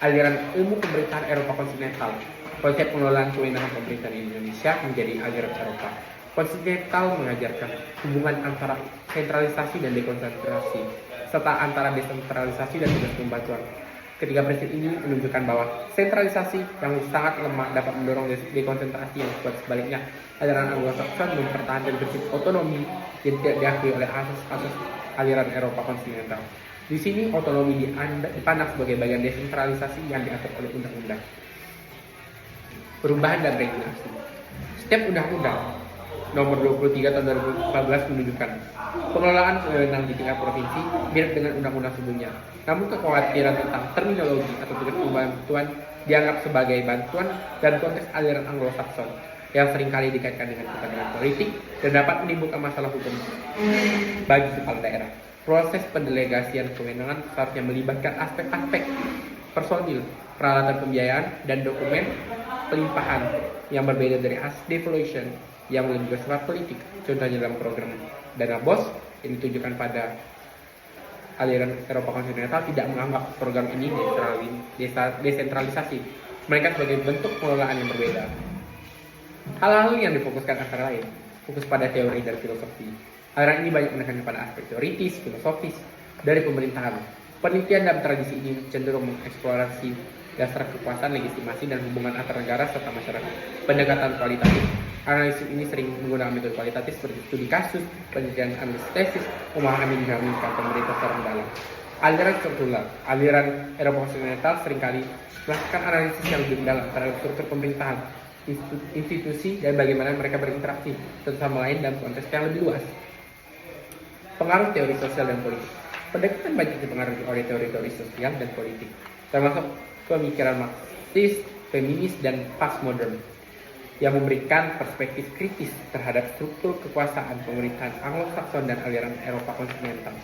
Aliran ilmu pemerintahan Eropa kontinental. Konsep pengelolaan kewenangan pemerintahan di Indonesia menjadi aliran Eropa kontinental mengajarkan hubungan antara sentralisasi dan dekonsentrasi, serta antara desentralisasi dan tugas pembantuan. Ketiga prinsip ini menunjukkan bahwa sentralisasi yang sangat lemah dapat mendorong dekonsentrasi yang kuat. Sebaliknya, aliran Anglo-Saxon mempertahankan prinsip otonomi yang tidak diakui oleh asas-asas aliran Eropa kontinental. Di sini otonomi dipandang sebagai bagian desentralisasi yang diatur oleh undang-undang. Perubahan dan regulasi. Setiap undang-undang Nomor 23 tahun 2014 menunjukkan pengelolaan wewenang di tingkat provinsi mirip dengan undang-undang sebelumnya. Namun kekhawatiran tentang terminologi atau tugas pembantuan dianggap sebagai bantuan dan konteks aliran Anglo-Saxon yang seringkali dikaitkan dengan kepentingan politik dan dapat menimbulkan masalah hukum bagi kepala daerah. Proses pendelegasian kewenangan seharusnya melibatkan aspek-aspek personil, peralatan pembiayaan, dan dokumen pelimpahan yang berbeda dari hasil devolution yang lebih bersifat politik. Contohnya dalam program Dana BOS yang ditujukan pada aliran Eropa kontinental tidak menganggap program ini desentralisasi, mereka sebagai bentuk pengelolaan yang berbeda. Hal-hal yang difokuskan antara lain fokus pada teori dan filosofi. Aliran ini banyak menekankan pada aspek teoritis, filosofis dari pemerintahan. Penelitian dalam tradisi ini cenderung mengeksplorasi dasar kekuasaan, legitimasi, dan hubungan antar negara serta masyarakat. Pendekatan kualitatif. Analisis ini sering menggunakan metode kualitatif seperti studi kasus, penelitian analisis, memahami dinamika pemerintah secara mendalam. Aliran struktural. Aliran Eropa kontinental seringkali melakukan analisis yang lebih mendalam terhadap struktur pemerintahan, institusi, dan bagaimana mereka berinteraksi satu sama lain dalam konteks yang lebih luas. Pengaruh teori sosial dan politik. Pendekatan banyak dipengaruhi oleh teori-teori sosial dan politik, termasuk pemikiran Marxis, feminis, dan postmodern yang memberikan perspektif kritis terhadap struktur kekuasaan pemerintahan Anglo-Saxon dan aliran Eropa kontinental.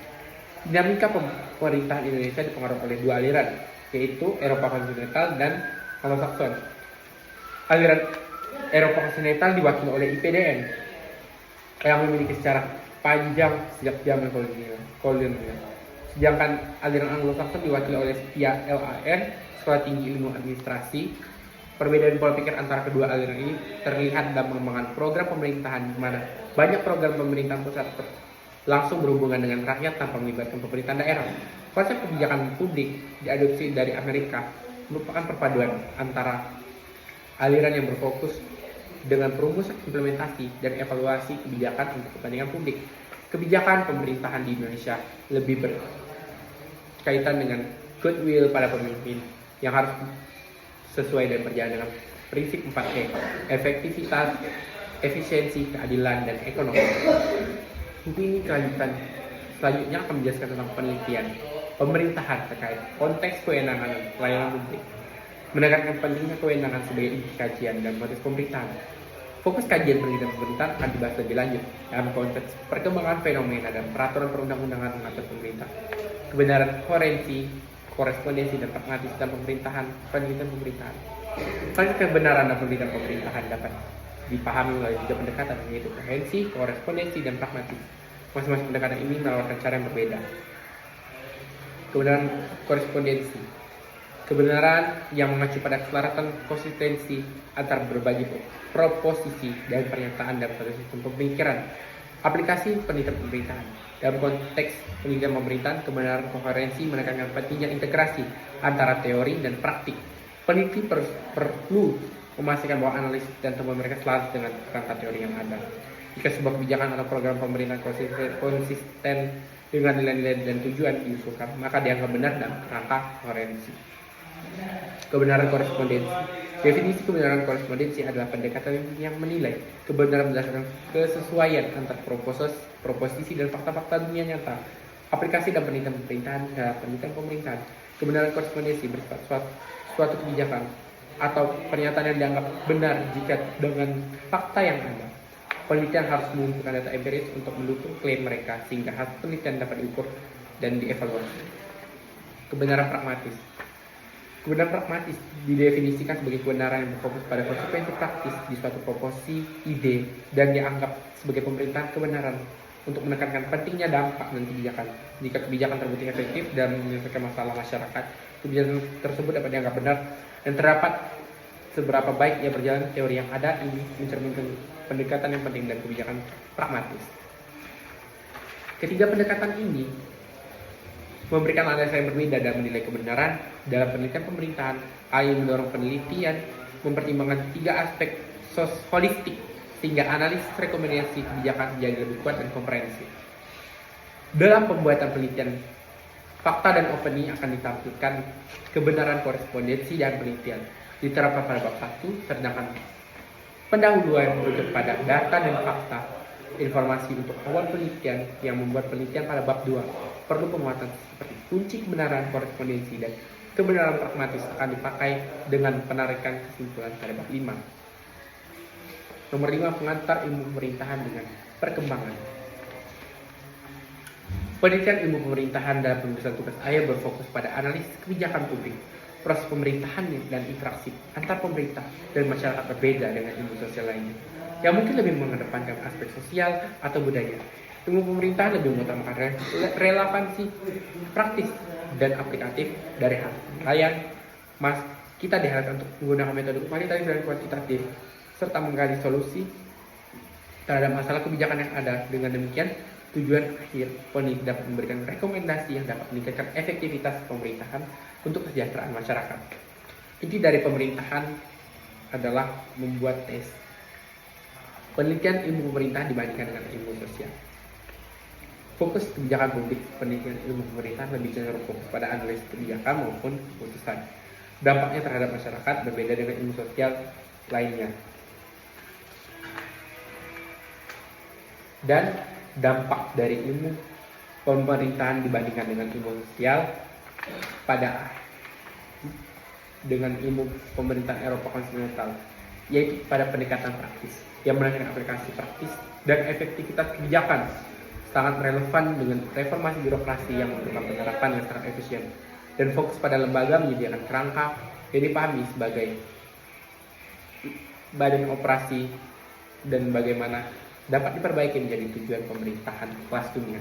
Dinamika pemerintahan Indonesia dipengaruhi oleh dua aliran, yaitu Eropa kontinental dan Anglo-Saxon. Aliran Eropa kontinental diwakili oleh IPDN yang memiliki sejarah panjang sejak zaman kolonial. Sedangkan aliran Anglo-Saxon diwakili oleh LAN, Sekolah Tinggi Ilmu Administrasi. Perbedaan pola pikir antara kedua aliran ini terlihat dalam pengembangan program pemerintahan, di mana banyak program pemerintahan pusat langsung berhubungan dengan rakyat tanpa melibatkan pemerintahan daerah. Konsep kebijakan publik diadopsi dari Amerika merupakan perpaduan antara aliran yang berfokus dengan perumusan implementasi dan evaluasi kebijakan untuk kepentingan publik. Kebijakan pemerintahan di Indonesia lebih berkaitan dengan goodwill pada pemimpin yang harus sesuai dan berjalan dengan prinsip 4E, efektivitas, efisiensi, keadilan, dan ekonomi. Buku ini selanjutnya akan menjelaskan tentang penelitian pemerintahan terkait konteks kewenangan pelayanan publik, menekankan pentingnya kewenangan sebagai inti kajian dan konteks pemerintahan. Fokus kajian penelitian pemerintahan akan dibahas lebih lanjut dalam konteks perkembangan fenomena dan peraturan perundang-undangan mengatur pemerintah, kebenaran koherensi, korespondensi, dan pragmatis dalam penelitian pemerintahan. Konsep kebenaran dan pendidikan pemerintahan dapat dipahami melalui tiga pendekatan, yaitu koherensi, korespondensi, dan pragmatis. Masing-masing pendekatan ini menawarkan cara yang berbeda. Kebenaran korespondensi, kebenaran yang mengacu pada keselarasan konsistensi antar berbagai proposisi dan pernyataan dalam satu sistem pemikiran. Aplikasi penelitian pemerintahan. Dalam konteks penelitian pemerintahan, kebenaran koherensi menekankan pentingnya integrasi antara teori dan praktik. Peneliti perlu memastikan bahwa analisis dan temuan mereka selaras dengan kerangka teori yang ada. Jika sebuah kebijakan atau program pemerintahan konsisten dengan nilai-nilai dan tujuan diusulkan, maka dianggap benar dan kerangka koherensi. Kebenaran korespondensi. Definisi kebenaran korespondensi adalah pendekatan yang menilai kebenaran berdasarkan kesesuaian antar proposisi dan fakta-fakta dunia nyata. Aplikasi dan penelitian pemerintahan dalam penelitian pemerintahan. Kebenaran korespondensi bersifat suatu kebijakan atau pernyataan yang dianggap benar jika dengan fakta yang ada. Penelitian harus mengumpulkan data empiris untuk mendukung klaim mereka sehingga hasil penelitian dapat diukur dan dievaluasi. Kebenaran pragmatis. Kebenaran pragmatis didefinisikan sebagai kebenaran yang berfokus pada konsekuensi praktis di suatu proposisi, ide, dan dianggap sebagai pemerintahan kebenaran untuk menekankan pentingnya dampak dan kebijakan. Jika kebijakan terbukti efektif dan menyelesaikan masalah masyarakat, kebijakan tersebut dapat dianggap benar dan terdapat seberapa baik ia berjalan teori yang ada ini mencerminkan pendekatan yang penting dan kebijakan pragmatis. Ketiga pendekatan ini memberikan analisa yang berbeda dalam menilai kebenaran dalam penelitian pemerintahan. AI mendorong penelitian mempertimbangkan tiga aspek holistik sehingga analisis rekomendasi kebijakan jadi lebih kuat dan komprehensif. Dalam pembuatan penelitian, fakta dan opini akan ditampilkan kebenaran korespondensi dan penelitian diterapkan pada bab 1, sedangkan pendahuluan merujuk pada data dan fakta informasi untuk awal penelitian yang membuat penelitian pada bab 2 perlu penguatan seperti kunci kebenaran korespondensi dan kebenaran pragmatis akan dipakai dengan penarikan kesimpulan pada bab 5. Nomor 5, pengantar ilmu pemerintahan dengan perkembangan. Penelitian ilmu pemerintahan dalam penulisan tugas akhir berfokus pada analisis kebijakan publik, proses pemerintahan dan interaksi antar pemerintah dan masyarakat berbeda dengan ilmu sosial lainnya, yang mungkin lebih mengedepankan aspek sosial atau budaya. Ilmu pemerintahan lebih mengutamakan relevansi praktis dan aplikatif dari hal layan. Kita diharapkan untuk menggunakan metode kualitatif dan kuantitatif serta menggali solusi terhadap masalah kebijakan yang ada. Dengan demikian, tujuan akhir peneliti dapat memberikan rekomendasi yang dapat meningkatkan efektivitas pemerintahan untuk kesejahteraan masyarakat. Inti dari pemerintahan adalah membuat tes penelitian ilmu pemerintahan dibandingkan dengan ilmu sosial. Fokus kebijakan publik, penelitian ilmu pemerintahan lebih cenderung fokus pada analisis kebijakan maupun keputusan. Dampaknya terhadap masyarakat berbeda dengan ilmu sosial lainnya. Dan dampak dari ilmu pemerintahan dibandingkan dengan ilmu sosial dengan ilmu pemerintahan Eropa kontinental, yaitu pada pendekatan praktis yang menekankan aplikasi praktis dan efektivitas kebijakan, sangat relevan dengan reformasi birokrasi yang memerlukan penerapan yang sangat efisien dan fokus pada lembaga menyediakan kerangka yang dipahami sebagai badan operasi dan bagaimana dapat diperbaiki menjadi tujuan pemerintahan kelas dunia.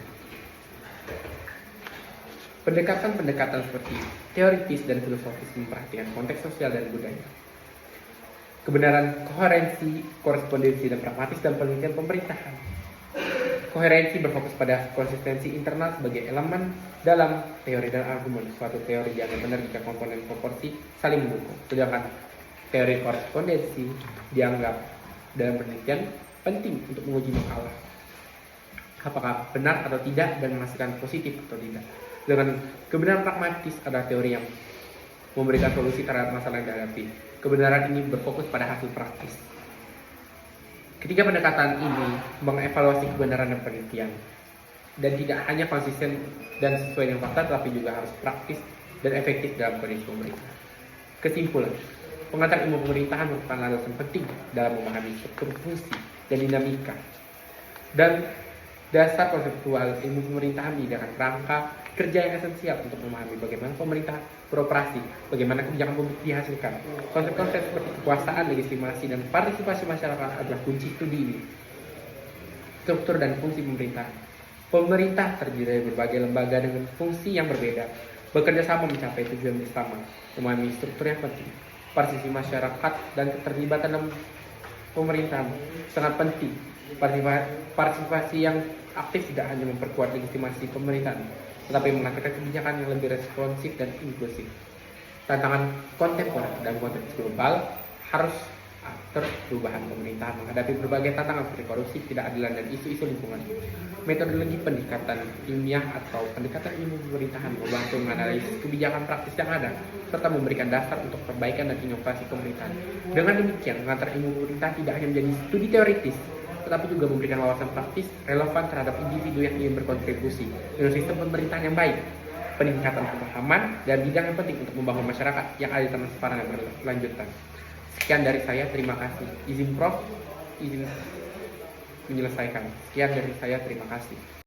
Pendekatan-pendekatan seperti teoritis dan filosofis memperhatikan konteks sosial dan budaya. Kebenaran koherensi, korespondensi, dan pragmatis dalam penelitian pemerintahan. Koherensi berfokus pada konsistensi internal sebagai elemen dalam teori dan argumen. Suatu teori dianggap benar jika komponen proporsi saling mendukung. Sedangkan teori korespondensi dianggap dalam penelitian penting untuk menguji makalah apakah benar atau tidak dan menghasilkan positif atau tidak. Dengan kebenaran pragmatis adalah teori yang memberikan solusi terhadap masalah yang dihadapi. Kebenaran ini berfokus pada hasil praktis. Ketiga pendekatan ini mengevaluasi kebenaran dan penelitian dan tidak hanya konsisten dan sesuai dengan fakta, tetapi juga harus praktis dan efektif dalam kondisi pemerintahan. Kesimpulan, pengantar ilmu pemerintahan merupakan landasan penting dalam memahami struktur fungsi dan dinamika dan dasar konseptual ilmu pemerintahan menyediakan rangka kerja yang esensial untuk memahami bagaimana pemerintah beroperasi, bagaimana kebijakan publik dihasilkan. Konsep-konsep seperti kekuasaan, legitimasi, dan partisipasi masyarakat adalah kunci studi ini. Struktur dan fungsi pemerintah. Pemerintah terdiri dari berbagai lembaga dengan fungsi yang berbeda, bekerja sama mencapai tujuan bersama. Memahami struktur yang penting. Partisipasi masyarakat dan keterlibatan dalam pemerintahan sangat penting. Partisipasi yang aktif tidak hanya memperkuat legitimasi pemerintahan, tetapi menghasilkan kebijakan yang lebih responsif dan inklusif. Tantangan kontemporer dan konteks global harus atur perubahan pemerintahan menghadapi berbagai tantangan seperti korupsi, ketidakadilan, dan isu-isu lingkungan. Metodologi pendekatan ilmiah atau pendekatan ilmu pemerintahan membantu menganalisis kebijakan praktis yang ada, serta memberikan dasar untuk perbaikan dan inovasi pemerintahan. Dengan demikian, mengantar ilmu pemerintah tidak hanya menjadi studi teoritis, tetapi juga memberikan wawasan praktis relevan terhadap individu yang ingin berkontribusi dengan sistem pemerintahan yang baik, peningkatan pemahaman, dan bidang yang penting untuk membangun masyarakat yang adil, transparan, dan berkelanjutan. Sekian dari saya, terima kasih. Izin Prof, izin menyelesaikan. Sekian dari saya, terima kasih.